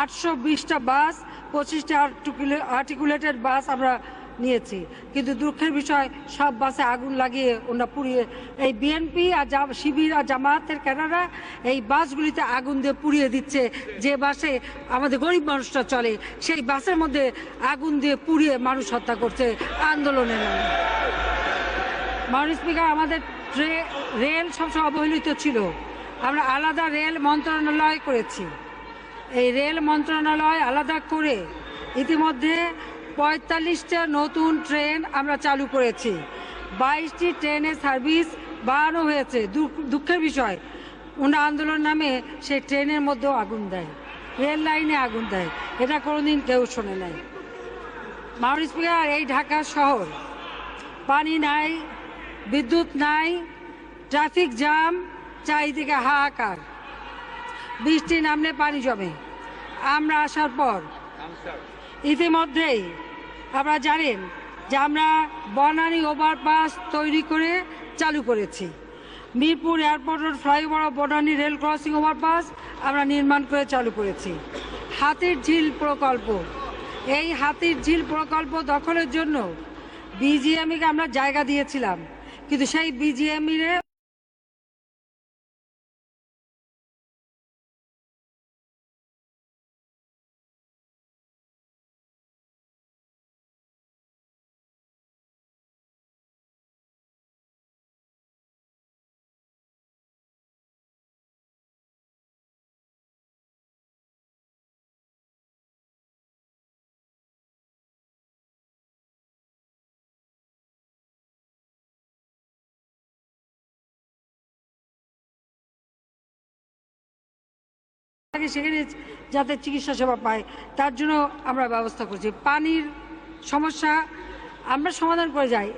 820টা বাস, 25টা আর্টিকুলেটেড বাস আমরা নিয়েছি। কিন্তু দুঃখের বিষয়, সব বাসে আগুন লাগিয়ে ওরা পুড়িয়ে, এই বিএনপি আর শিবির আর জামায়াতের ক্যাডাররা এই বাসগুলিতে আগুন দিয়ে পুড়িয়ে দিচ্ছে। যে বাসে আমাদের গরিব মানুষরা চলে সেই বাসের মধ্যে আগুন দিয়ে পুড়িয়ে মানুষ হত্যা করছে আন্দোলনের নামে। মাননীয় স্পিকার, আমাদের রেল সবসময় অবহেলিত ছিল। আমরা আলাদা রেল মন্ত্রণালয় করেছি। এই রেল মন্ত্রণালয় আলাদা করে ইতিমধ্যে 45টা নতুন ট্রেন আমরা চালু করেছি। 22টি ট্রেনের সার্ভিস বাড়ানো হয়েছে। দুঃখের বিষয়, ওনা আন্দোলন নামে সেই ট্রেনের মধ্যেও আগুন দেয়, রেল লাইনে আগুন দেয়। এটা কোনোদিন কেউ শোনে নাই। মাননীয় স্পিকার, এই ঢাকা শহর, পানি নাই, বিদ্যুৎ নাই, ট্রাফিক জ্যাম, চারিদিকে হাহাকার, বৃষ্টি নামলে পানি জমে। আমরা আসার পর ইতিমধ্যেই আপনারা জানেন যে আমরা বনানী ওভারপাস তৈরি করে চালু করেছি। Mirpur airport road flyover Banani rail crossing overpass আমরা নির্মাণ করে চালু করেছি। হাতির ঝিল প্রকল্প, এই হাতির ঝিল প্রকল্প দখলের জন্য বিজিএমইকে আমরা জায়গা দিয়েছিলাম, কিন্তু সেই বিজিএমই থাকে সেখানে যাতে চিকিৎসা সেবা পায় তার জন্য আমরা ব্যবস্থা করছি। পানির সমস্যা আমরা সমাধান করে যাই,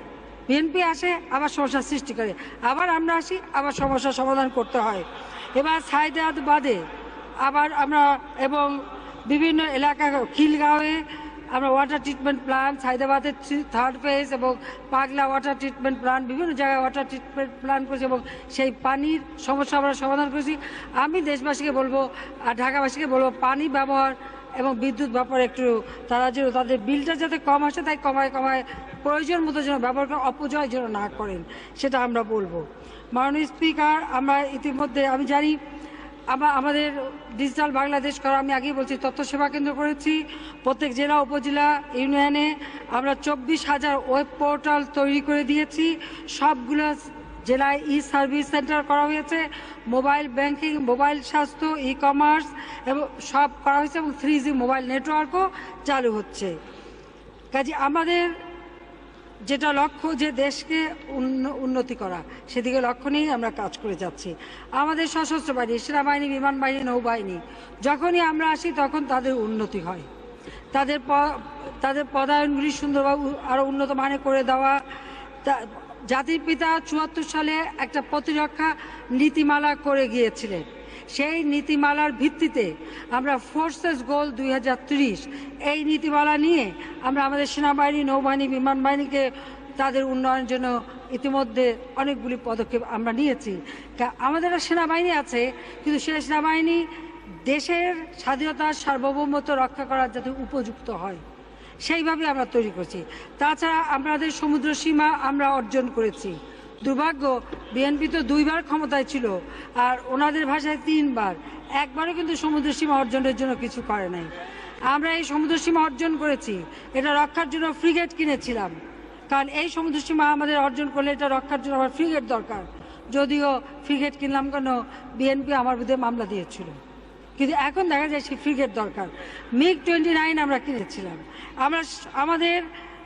বিএনপি আসে আবার সমস্যার সৃষ্টি করে, আবার আমরা আসি আবার সমস্যার সমাধান করতে হয়। এবার সাইদাবাদ বাদে আবার আমরা এবং বিভিন্ন এলাকা খিলগাঁওয়ে আমরা ওয়াটার ট্রিটমেন্ট প্ল্যান্ট, সাইদাবাদের 3rd ফেজ এবং পাগলা ওয়াটার ট্রিটমেন্ট প্ল্যান্ট, বিভিন্ন জায়গায় ওয়াটার ট্রিটমেন্ট প্ল্যান্ট করেছি এবং সেই পানির সমস্যা আমরা সমাধান করেছি। আমি দেশবাসীকে বলবো আর ঢাকাবাসীকে বলবো পানি ব্যবহার এবং বিদ্যুৎ ব্যাপারে একটু তারা যেন তাদের বিলটা যাতে কম আসে তাই কমায় প্রয়োজন মতো যেন ব্যবহার করে, অপচয় যেন না করেন সেটা আমরা বলবো। মাননীয় স্পিকার, আমরা ইতিমধ্যে আমি জানি আমাদের ডিজিটাল বাংলাদেশ করা, আমি আগেই বলছি, তথ্য সেবা কেন্দ্র করেছি প্রত্যেক জেলা উপজেলা ইউনিয়নে। আমরা 24,000 ওয়েব পোর্টাল তৈরি করে দিয়েছি, সবগুলো জেলায় সার্ভিস সেন্টার করা হয়েছে, মোবাইল ব্যাংকিং, মোবাইল স্বাস্থ্য, কমার্স এবং সব করা হয়েছে এবং 3G মোবাইল নেটওয়ার্কও চালু হচ্ছে। কাজে আমাদের যেটা লক্ষ্য যে দেশকে উন্নতি করা, সেদিকে লক্ষ্য নিয়েই আমরা কাজ করে যাচ্ছি। আমাদের সশস্ত্র বাহিনী, সেনাবাহিনী, বিমান বাহিনী, নৌবাহিনী, যখনই আমরা আসি তখন তাদের উন্নতি হয়, তাদের পদায়নগুলি সুন্দরভাবে আরও উন্নত মানে করে দেওয়া। জাতির পিতা 74 সালে একটা প্রতিরক্ষা নীতিমালা করে গিয়েছিলেন, সেই নীতিমালার ভিত্তিতে আমরা ফোর্সেস গোল 2030 এই নীতিমালা নিয়ে আমরা আমাদের সেনাবাহিনী, নৌবাহিনী, বিমান বাহিনীকে তাদের উন্নয়নের জন্য ইতিমধ্যে অনেকগুলি পদক্ষেপ আমরা নিয়েছি। আমাদের একটা সেনাবাহিনী আছে, কিন্তু সেই সেনাবাহিনী দেশের স্বাধীনতার সার্বভৌমত্ব রক্ষা করার যাতে উপযুক্ত হয় সেইভাবে আমরা তৈরি করছি। তাছাড়া আমাদের সমুদ্র সীমা আমরা অর্জন করেছি। দুর্ভাগ্য, বিএনপি তো 2বার ক্ষমতায় ছিল আর ওনাদের ভাষায় 3বার, একবারও কিন্তু সমুদ্র সীমা অর্জনের জন্য কিছু করে নাই। আমরা এই সমুদ্র সীমা অর্জন করেছি, এটা রক্ষার জন্য ফ্রিগেট কিনেছিলাম, কারণ এই সমুদ্র সীমা আমাদের অর্জন করলে এটা রক্ষার জন্য আমার ফ্রিগেট দরকার। যদিও ফ্রিগেট কিনলাম কেন, বিএনপি আমার বিরুদ্ধে মামলা দিয়েছিল, কিন্তু এখন দেখা যায় সেই ফ্রিগেট দরকার। MiG-29 আমরা কিনেছিলাম। আমরা আমাদের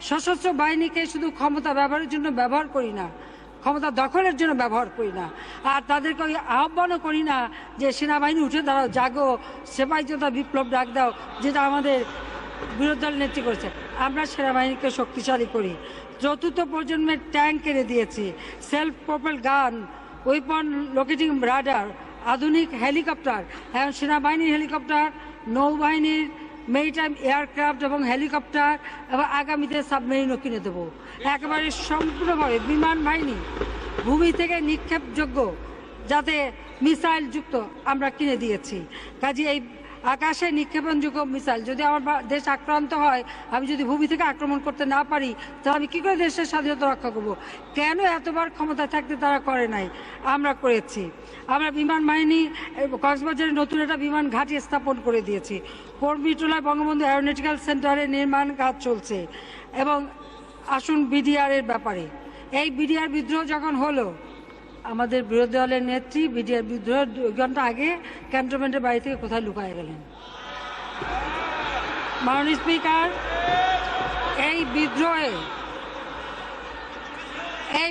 সশস্ত্র বাহিনীকে শুধু ক্ষমতা ব্যবহারের জন্য ব্যবহার করি না, ক্ষমতা দখলের জন্য ব্যবহার করি না, আর তাদেরকে ওই আহ্বানও করি না যে সেনাবাহিনী উঠে দাঁড়াও, জাগো, সেপাই যোদ্ধা বিপ্লব ডাক দাও, যেটা আমাদের বিরোধী দল নেত্রী করেছে। আমরা সেনাবাহিনীকে শক্তিশালী করি, 4র্থ প্রজন্মের ট্যাঙ্ক এনে দিয়েছি, সেলফ প্রোপেল গান, ওয়েপন লোকেটিং রাডার, আধুনিক হেলিকপ্টার, এখন সেনাবাহিনীর হেলিকপ্টার, নৌবাহিনীর মেরিটাইম এয়ারক্রাফট এবং হেলিকপ্টার, এবং আগামীতে সাবমেরিনও কিনে দেবো। একেবারে সম্পূর্ণভাবে বিমান বাহিনী ভূমি থেকে নিক্ষেপযোগ্য যাতে মিসাইল যুক্ত আমরা কিনে দিয়েছি। কাজে এই আকাশে নিক্ষেপণযোগ্য মিসাইল, যদি আমার দেশ আক্রান্ত হয়, আমি যদি ভূমি থেকে আক্রমণ করতে না পারি, তাহলে আমি কী করে দেশের স্বাধীনতা রক্ষা করব? কেন এতবার ক্ষমতায় থাকতে তারা করে নাই? আমরা করেছি। আমরা বিমান বাহিনী কক্সবাজারে নতুন একটা বিমান ঘাঁটি স্থাপন করে দিয়েছি। কর্মীটোলায় বঙ্গবন্ধু অ্যারোনটিক্যাল সেন্টারের নির্মাণ কাজ চলছে। এবং আসুন বিডিআরের ব্যাপারে, এই বিডিআর বিদ্রোহ যখন হলো, আমাদের বিরোধী দলের নেত্রী বিডিআর বিদ্রোহ 2 ঘন্টা আগে ক্যান্টনমেন্টের বাড়ি থেকে কোথায় লুকায় গেলেন। মাননীয় স্পিকার, এই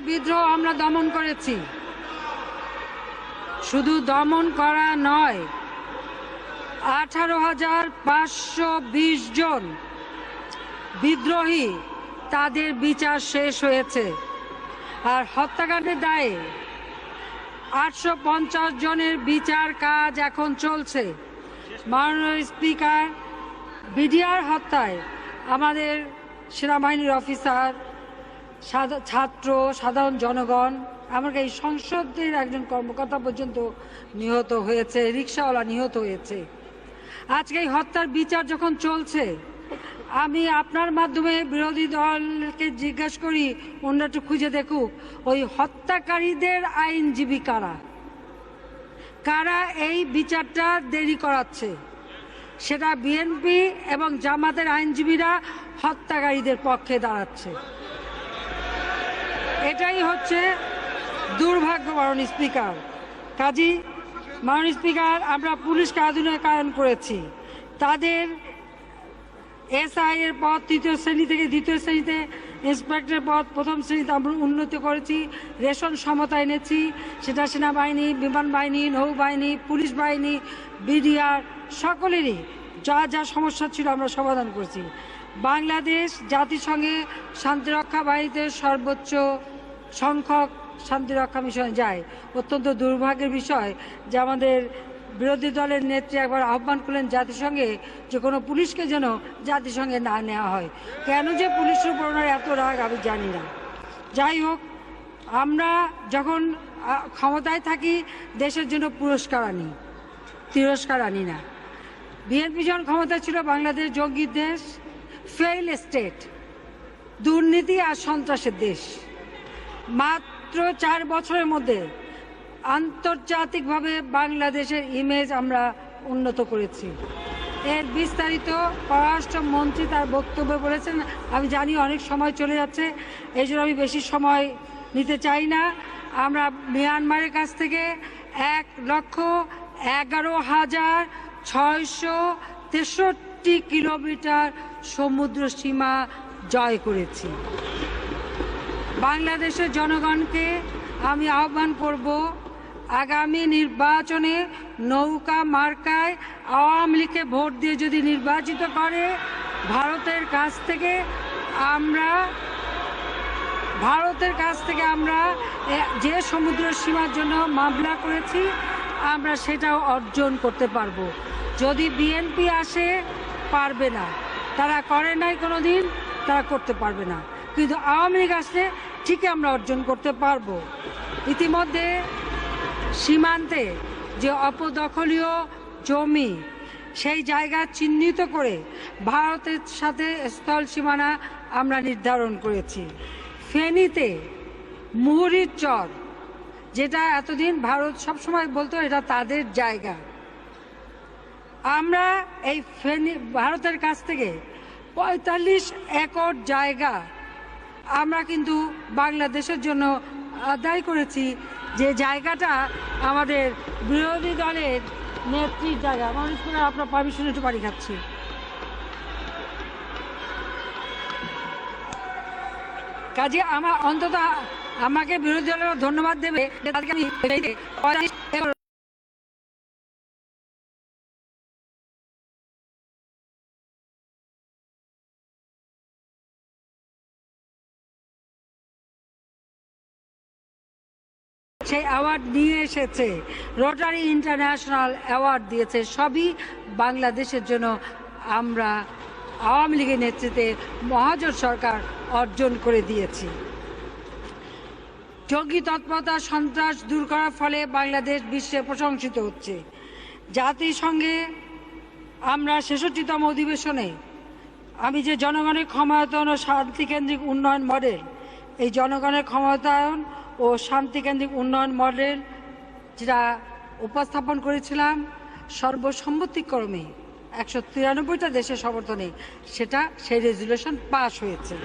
বিদ্রোহ আমরা দমন করেছি। শুধু দমন করা নয়, 18,520 জন বিদ্রোহী, তাদের বিচার শেষ হয়েছে। আর হত্যাকাণ্ডের দায়ে 850 জনের বিচার কাজ এখন চলছে। মাননীয় স্পিকার, বিডিআর হত্যায় আমাদের সেনাবাহিনীর অফিসার, ছাত্র, সাধারণ জনগণ, এমনকি এই সংসদের একজন কর্মকর্তা পর্যন্ত নিহত হয়েছে, রিকশাওয়ালা নিহত হয়েছে। আজকে এই হত্যার বিচার যখন চলছে, আমি আপনার মাধ্যমে বিরোধী দলকে জিজ্ঞাসা করি, ওনারা একটু খুঁজে দেখুক ওই হত্যাকারীদের আইনজীবী কারা, কারা এই বিচারটা দেরি করাচ্ছে। সেটা বিএনপি এবং জামাতের আইনজীবীরা হত্যাকারীদের পক্ষে দাঁড়াচ্ছে। এটাই হচ্ছে দুর্ভাগ্য মাননীয় স্পিকার। কাজী মাননীয় স্পিকার, আমরা পুলিশকে আধুনিকায়ন করেছি। তাদের SI এর পদ 3য় শ্রেণী থেকে 2য় শ্রেণীতে ইন্সপেক্টর পদ প্রথম শ্রেণীতে আমরা উন্নতি করেছি, রেশন সমতা এনেছি, সেটা সেনাবাহিনী, বিমান বাহিনী, নৌবাহিনী, পুলিশ বাহিনী, বিডিআর সকলেরই যা যা সমস্যা ছিল আমরা সমাধান করেছি। বাংলাদেশ জাতিসংঘে শান্তিরক্ষা বাহিনীতে সর্বোচ্চ সংখ্যক শান্তিরক্ষা মিশনে যায়। অত্যন্ত দুর্ভাগ্যের বিষয় যে আমাদের বিরোধী দলের নেত্রী একবার আহ্বান করলেন জাতিসংঘে যে কোনো পুলিশকে যেন জাতিসংঘে না নেওয়া হয়। কেন যে পুলিশের উপর ওনার এত রাগ আমি জানি না। যাই হোক, আমরা যখন ক্ষমতায় থাকি দেশের জন্য তিরস্কার আনি না। বিএনপি যখন ক্ষমতায় ছিল বাংলাদেশ জঙ্গি দেশ, ফেইল স্টেট, দুর্নীতি আর সন্ত্রাসের দেশ। মাত্র 4 বছরের মধ্যে আন্তর্জাতিকভাবে বাংলাদেশের ইমেজ আমরা উন্নত করেছি। এর বিস্তারিত পররাষ্ট্রমন্ত্রী তার বক্তব্যে বলেছেন। আমি জানি অনেক সময় চলে যাচ্ছে, এই জন্য আমি বেশি সময় নিতে চাই না। আমরা মিয়ানমারের কাছ থেকে 1,11,663 কিলোমিটার সমুদ্র সীমা জয় করেছি। বাংলাদেশের জনগণকে আমি আহ্বান করব, আগামী নির্বাচনে নৌকা মার্কায় আওয়ামী লীগকে ভোট দিয়ে যদি নির্বাচিত করে, ভারতের কাছ থেকে আমরা যে সমুদ্র সীমার জন্য মামলা করেছি আমরা সেটাও অর্জন করতে পারবো। যদি বিএনপি আসে পারবে না, তারা করে নাই কোনো দিন, তারা করতে পারবে না, কিন্তু আওয়ামী লীগ আসলে ঠিকই আমরা অর্জন করতে পারবো। ইতিমধ্যে সীমান্তে যে অপদখলীয় জমি, সেই জায়গা চিহ্নিত করে ভারতের সাথে স্থল সীমানা আমরা নির্ধারণ করেছি। ফেনীতে মুহুরীর চর, যেটা এতদিন ভারত সবসময় বলতো এটা তাদের জায়গা, আমরা এই ভারতের কাছ থেকে 45 একর জায়গা আমরা কিন্তু বাংলাদেশের জন্য আদায় করেছি, যে জায়গাটা আমাদের বিরোধী দলের নেত্রীর জায়গা। আপনার পারমিশন একটু পানি খাচ্ছি। কাজে আমার অন্তত আমাকে বিরোধী দলের ধন্যবাদ দেবে যে তাদেরকে আমি সেই অ্যাওয়ার্ড নিয়ে এসেছে, রোটারি ইন্টারন্যাশনাল অ্যাওয়ার্ড দিয়েছে। সবই বাংলাদেশের জন্য আমরা আওয়ামী লীগের নেতৃত্বে মহাজোট সরকার অর্জন করে দিয়েছি। জঙ্গি তৎপরতা, সন্ত্রাস দূর করার ফলে বাংলাদেশ বিশ্বে প্রশংসিত হচ্ছে। জাতিসংঘে আমরা 66তম অধিবেশনে আমি যে জনগণের ক্ষমতায়ন ও শান্তিকেন্দ্রিক উন্নয়ন মডেল, এই জনগণের ক্ষমতায়ন ও শান্তিকেন্দ্রিক উন্নয়ন মডেল যেটা উপস্থাপন করেছিলাম সর্বসম্মতিক্রমে 193টা দেশের সমর্থনে, সেই রেজুলেশন পাস হয়েছে।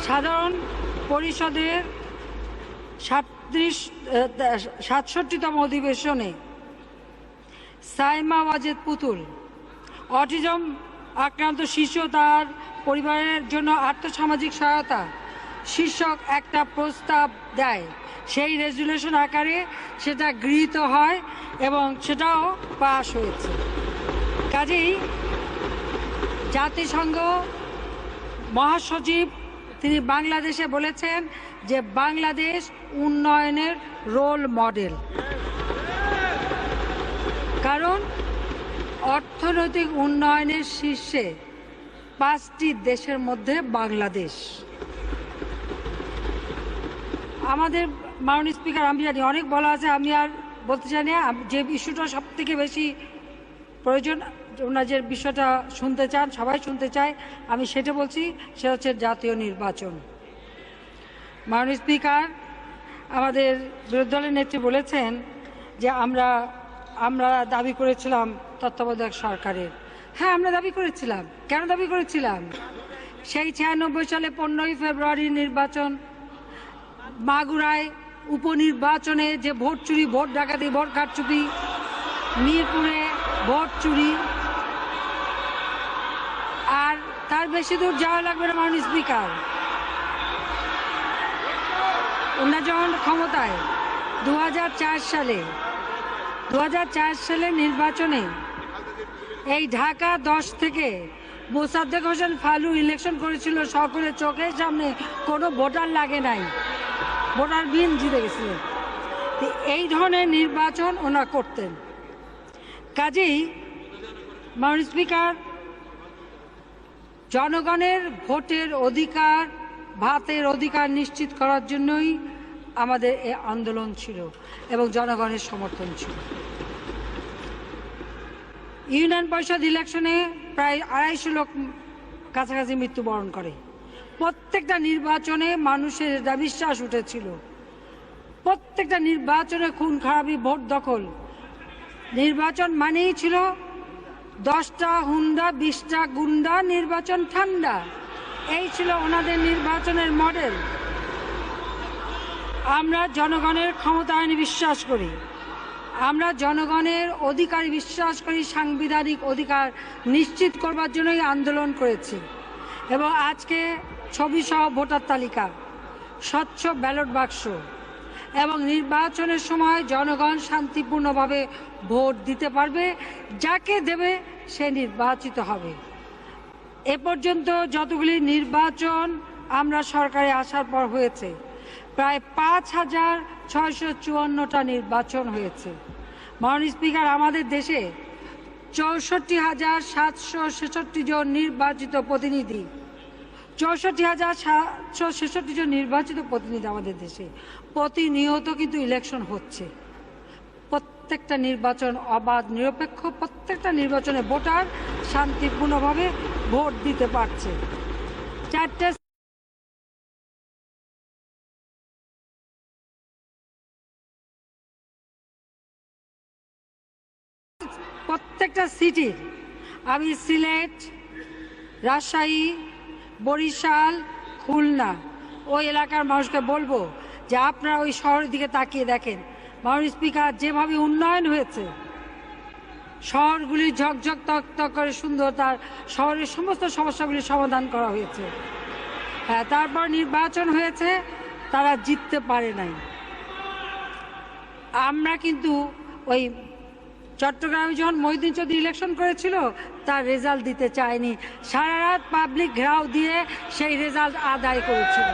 সাধারণ পরিষদের 67তম অধিবেশনে সাইমা ওয়াজেদ পুতুল অটিজম আক্রান্ত শিশু তার পরিবারের জন্য আর্থসামাজিক সহায়তা শীর্ষক একটা প্রস্তাব দেয়। সেই রেজুলেশন আকারে সেটা গৃহীত হয় এবং সেটাও পাস হয়েছে। কাজেই জাতিসংঘ মহাসচিব তিনি বাংলাদেশে বলেছেন যে বাংলাদেশ উন্নয়নের রোল মডেল, কারণ অর্থনৈতিক উন্নয়নের শীর্ষে 5টি দেশের মধ্যে বাংলাদেশ। আমাদের মাননীয় স্পিকার, আমি জানি অনেক বলা আছে, আমি আর বলতে চাই না। যে ইস্যুটা সব থেকে বেশি প্রয়োজন, ওনার যে বিষয়টা শুনতে চান, সবাই শুনতে চায়, আমি সেটা বলছি, সেটা হচ্ছে জাতীয় নির্বাচন। মাননীয় স্পিকার, আমাদের বিরোধী দলের নেত্রী বলেছেন যে আমরা দাবি করেছিলাম তত্ত্বাবধায়ক সরকারের। হ্যাঁ, আমরা দাবি করেছিলাম। কেন দাবি করেছিলাম? সেই 96 সালে 15ই ফেব্রুয়ারি নির্বাচন, মাগুরায় উপনির্বাচনে যে ভোট চুরি, ভোট ডাকাতি, ভোট কারচুপি, মিরপুরে ভোট চুরি, আর তার বেশি দূর যাওয়া লাগবে না মাননীয় স্পিকার। ওনার যখন ক্ষমতায় 2004 সালে নির্বাচনে এই ঢাকা 10 থেকে মোসাদ্দেক হোসেন ফালু ইলেকশন করেছিল, সকলের চোখের সামনে কোনো ভোটার লাগে নাই, ভোটার বিন জিতে গেছিলেন। এই ধরনের নির্বাচন ওনারা করতেন। কাজেই মাননীয় স্পিকার, জনগণের ভোটের অধিকার, ভাতের অধিকার নিশ্চিত করার জন্যই আমাদের এই আন্দোলন ছিল এবং জনগণের সমর্থন ছিল। ইউনিয়ন পরিষদ ইলেকশনে প্রায় 250 লোক কাছাকাছি মৃত্যুবরণ করে। প্রত্যেকটা নির্বাচনে মানুষের এটা বিশ্বাস উঠেছিল, প্রত্যেকটা নির্বাচনে খুন খারাপি, ভোট দখল। নির্বাচন মানেই ছিল 10টা হুন্ডা 20টা গুন্ডা, নির্বাচন ঠান্ডা। এই ছিল ওনাদের নির্বাচনের মডেল। আমরা জনগণের ক্ষমতায়নে বিশ্বাস করি, আমরা জনগণের অধিকারে বিশ্বাস করি, সাংবিধানিক অধিকার নিশ্চিত করবার জন্যই আন্দোলন করেছি। এবং আজকে ছবিসহ ভোটার তালিকা, স্বচ্ছ ব্যালট বাক্স এবং নির্বাচনের সময় জনগণ শান্তিপূর্ণভাবে ভোট দিতে পারবে, যাকে দেবে সে নির্বাচিত হবে। এ পর্যন্ত যতগুলি নির্বাচন আমরা সরকারে আসার পর হয়েছে, প্রায় 5654টা নির্বাচন হয়েছে। মাননীয় স্পিকার, আমাদের দেশে 64,766 জন নির্বাচিত প্রতিনিধি, 64,766 জন নির্বাচিত প্রতিনিধি আমাদের দেশে। প্রতিনিয়ত কিন্তু ইলেকশন হচ্ছে, প্রত্যেকটা নির্বাচন অবাধ নিরপেক্ষ, প্রত্যেকটা নির্বাচনে ভোটার শান্তিপূর্ণভাবে ভোট দিতে পারছে। 4টে প্রত্যেকটা সিটির, আমি সিলেট, রাজশাহী, বরিশাল, খুলনা ওই এলাকার মানুষকে বলবো যে আপনারা ওই শহরের দিকে তাকিয়ে দেখেন। মাননীয় স্পিকার, যেভাবে উন্নয়ন হয়েছে, শহরগুলি ঝকঝক তকতক করে সুন্দর, তার শহরের সমস্ত সমস্যাগুলি সমাধান করা হয়েছে। হ্যাঁ, তারপর নির্বাচন হয়েছে, তারা জিততে পারে নাই। আমরা কিন্তু ওই চট্টগ্রামে যখন মহিউদ্দিন চৌধুরী ইলেকশন করেছিল, তার রেজাল্ট দিতে চায়নি, সারা রাত পাবলিক ঘেরাও দিয়ে সেই রেজাল্ট আদায় করেছিল।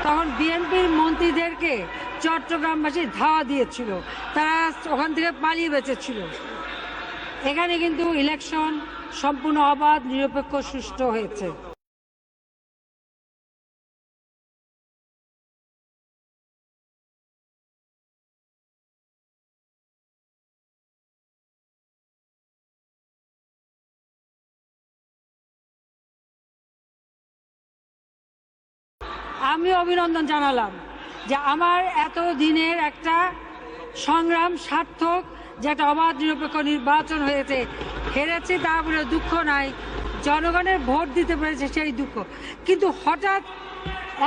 তখন বিএনপির মন্ত্রীদেরকে চট্টগ্রামবাসী ধাওয়া দিয়েছিল, তারা ওখান থেকে পালিয়ে বেঁচেছিল। এখানে কিন্তু ইলেকশন সম্পূর্ণ অবাধ, নিরপেক্ষ, সুষ্ঠু হয়েছে। আমি অভিনন্দন জানালাম যে আমার এত দিনের একটা সংগ্রাম সার্থক, যে একটা অবাধ নিরপেক্ষ নির্বাচন হয়েছে। হেরেছি তা বলে দুঃখ নাই, জনগণের ভোট দিতে পেরেছে সেই দুঃখ। কিন্তু হঠাৎ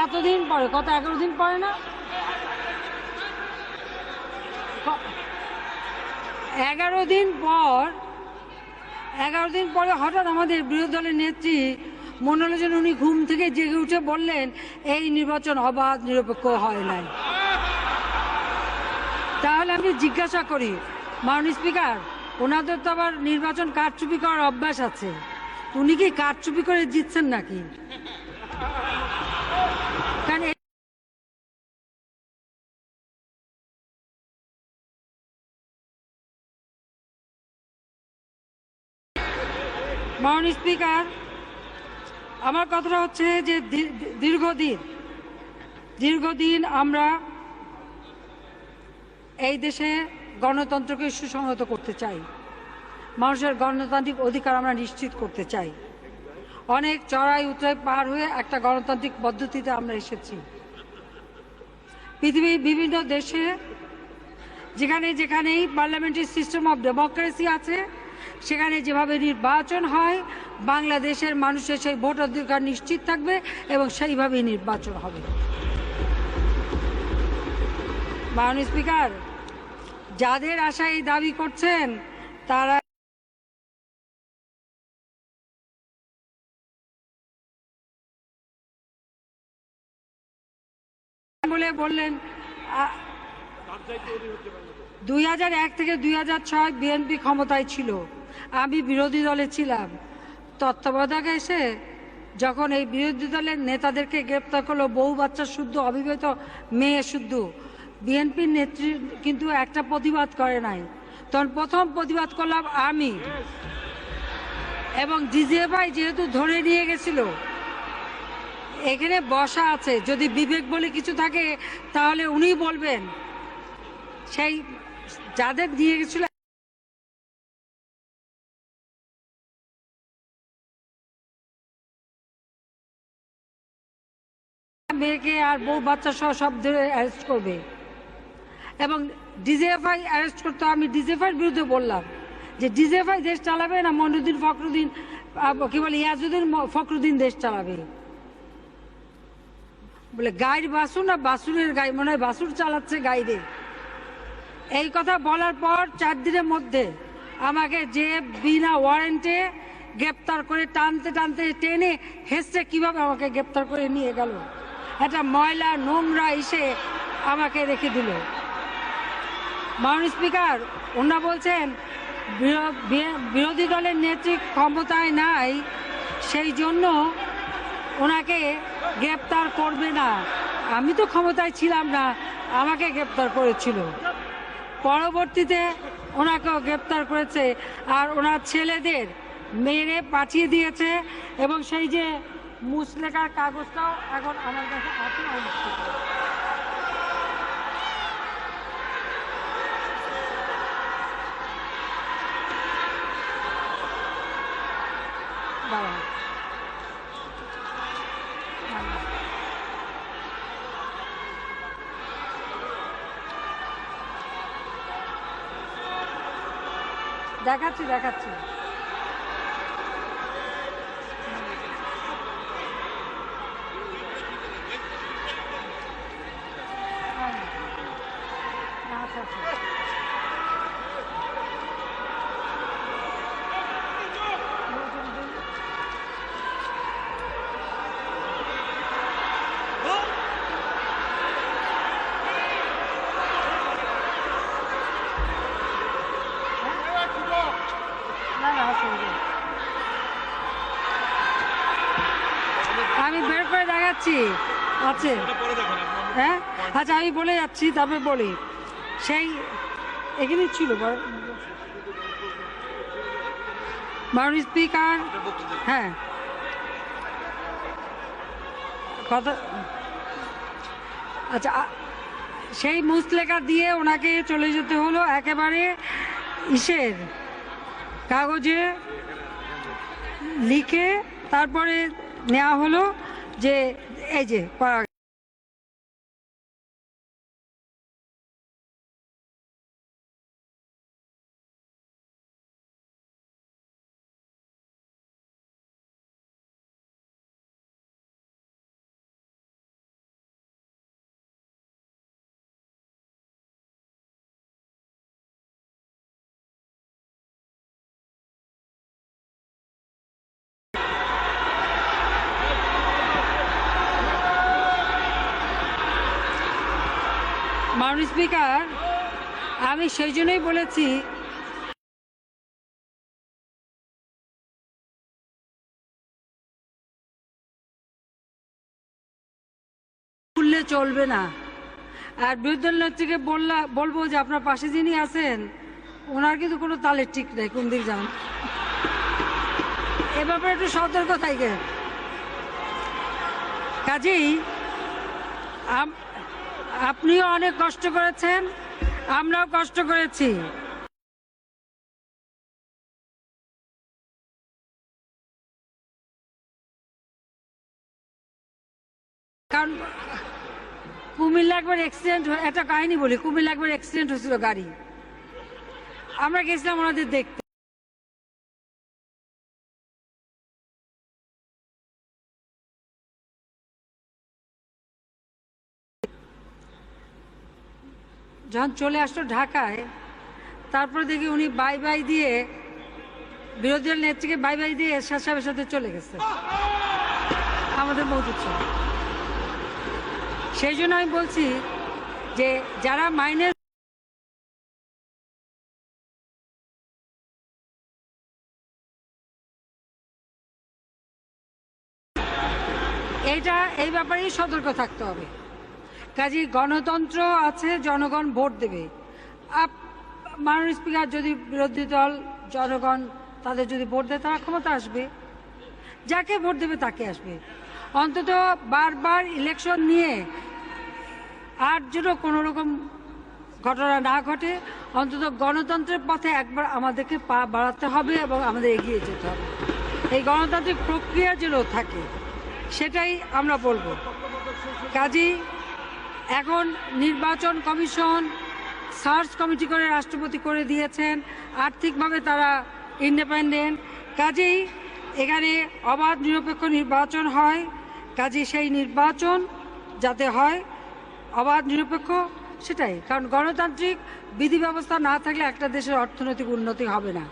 এতদিন পরে, কত 11 দিন পরে না, 11 দিন পরে হঠাৎ আমাদের বিরোধী দলের নেত্রী মনে হলো যেন উনি ঘুম থেকে জেগে উঠে বললেন এই নির্বাচন অবাধ নিরপেক্ষ হয় নাই। তাহলে আমি জিজ্ঞাসা করি, মাননীয় স্পিকার, ওনাদের তো আবার নির্বাচন কারচুপি করার অভ্যাস আছে, উনি কি কারচুপি করে জিতছেন নাকি? কারণ মাননীয় স্পিকার, আমার কথাটা হচ্ছে যে দীর্ঘদিন আমরা এই দেশে গণতন্ত্রকে সুসংহত করতে চাই, মানুষের গণতান্ত্রিক অধিকার আমরা নিশ্চিত করতে চাই। অনেক চড়াই উতরাই পার হয়ে একটা গণতান্ত্রিক পদ্ধতিতে আমরা এসেছি। পৃথিবীর বিভিন্ন দেশে যেখানেই পার্লামেন্টারি সিস্টেম অফ ডেমোক্রেসি আছে, সেখানে যেভাবে নির্বাচন হয়, বাংলাদেশের মানুষের সেই ভোটাধিকার নিশ্চিত থাকবে এবং সেইভাবেই নির্বাচন হবে। মাননীয় স্পিকার, যাদের আশা এই দাবি করছেন তারা বলে বললেন 2001 থেকে 2006 বিএনপি ক্ষমতায় ছিল, আমি বিরোধী দলে ছিলাম। তত্ত্বাবধায়ক এসে যখন এই বিরোধী দলের নেতাদেরকে গ্রেপ্তার করলো, বহু বাচ্চা শুদ্ধ, অবিবাহিত মেয়ে শুদ্ধ, বিএনপির নেত্রী কিন্তু একটা প্রতিবাদ করে নাই। তখন প্রথম প্রতিবাদ করলাম আমি, এবং ডিজিএফআই যেহেতু ধরে নিয়ে গেছিল, এখানে বসা আছে, যদি বিবেক বলে কিছু থাকে তাহলে উনি বলবেন, সেই যাদের দিয়ে গেছিল মেয়েকে আর বউ বাচ্চা সহ সব ধরে অ্যারেস্ট করবে, এবং ডিজিএফআই অ্যারেস্ট করতে, আমি ডিজিএফআইয়ের বিরুদ্ধে বললাম যে ডিজিএফআই দেশ চালাবে না মইনুদ্দিন ফখরুদ্দিন, কি বলে ইয়াজউদ্দিন ফখরুদ্দিন দেশ চালাবে। বলে গাইড বাসুর না বাসুরের গাই, মনে হয় বাসুর চালাচ্ছে গাইডে। এই কথা বলার পর 4 দিনের মধ্যে আমাকে যে বিনা ওয়ারেন্টে গ্রেপ্তার করে টানতে টানতে টেনে হেসে কিভাবে আমাকে গ্রেপ্তার করে নিয়ে গেল, একটা ময়লা নোংরা এসে আমাকে রেখে দিল। মাননীয় স্পিকার, ওনারা বলছেন বিরোধী দলের নেত্রী ক্ষমতায় নাই, সেই জন্য ওনাকে গ্রেপ্তার করবে না। আমি তো ক্ষমতায় ছিলাম না, আমাকে গ্রেপ্তার করেছিল। পরবর্তীতে ওনাকেও গ্রেপ্তার করেছে, আর ওনার ছেলেদের মেরে পাঠিয়ে দিয়েছে, এবং সেই যে মুসলেখার কাগজটাও এখন আমার কাছে আছে। বাবা দেখাচ্ছি দেখাচ্ছি। আমি বের করে দেখাচ্ছি, আছে। হ্যাঁ আচ্ছা, আমি বলে যাচ্ছি, তারপরে বলি। সেই এখানে ছিল মাননীয় স্পিকার। হ্যাঁ কথা, আচ্ছা, সেই মুসলেখা দিয়ে ওনাকে চলে যেতে হলো একেবারে ইসের কাগজে লিখে, তারপরে নেওয়া হলো যে এই যে মাননীয় স্পিকার, আমি সেই জন্যই বলেছি ভুললে চলবে না। আর বিরোধী দল নেত্রীকে বলবো যে আপনার পাশে যিনি আছেন ওনার কিন্তু কোনো তালের ঠিক নেই, কোন দিক যান, এ ব্যাপারে একটু সতর্ক থাকেন। কাজেই আপনিও অনেক কষ্ট করেছেন, আমরাও কষ্ট করেছি। কারণ কুমিল্লা একবার অ্যাক্সিডেন্ট, একটা কাহিনী বলি, কুমিল্লা একবার অ্যাক্সিডেন্ট হয়েছিল গাড়ি, আমরা গেছিলাম ওনাদের দেখতে। যখন চলে আসলো ঢাকায়, তারপরে দেখি উনি বাই বাই দিয়ে, বিরোধী দল নেত্রীকে বাই বাই দিয়ে এরশাদ সাহেবের সাথে চলে গেছে আমাদের মৌজুদ। সেই জন্য আমি বলছি যে যারা মাইনে এই ব্যাপারেই সতর্ক থাকতে হবে। কাজেই গণতন্ত্র আছে, জনগণ ভোট দেবে। মাননীয় স্পিকার যদি বিরোধী দল জনগণ তাদের যদি ভোট দেয় তারা ক্ষমতা আসবে, যাকে ভোট দেবে তাকে আসবে। অন্তত বারবার ইলেকশন নিয়ে আর যেন কোনো রকম ঘটনা না ঘটে, অন্তত গণতন্ত্রের পথে একবার আমাদেরকে পা বাড়াতে হবে এবং আমাদের এগিয়ে যেতে হবে। এই গণতান্ত্রিক প্রক্রিয়া যেন থাকে সেটাই আমরা বলবো। কাজেই এখন নির্বাচন কমিশন সার্চ কমিটি করে রাষ্ট্রপতি করে দিয়েছেন, আর্থিকভাবে তারা ইন্ডিপেন্ডেন্ট। কাজেই এখানে অবাধ নিরপেক্ষ নির্বাচন হয়। কাজেই সেই নির্বাচন যাতে হয় অবাধ নিরপেক্ষ, সেটাই। কারণ গণতান্ত্রিক বিধি ব্যবস্থা না থাকলে একটা দেশের অর্থনৈতিক উন্নতি হবে না।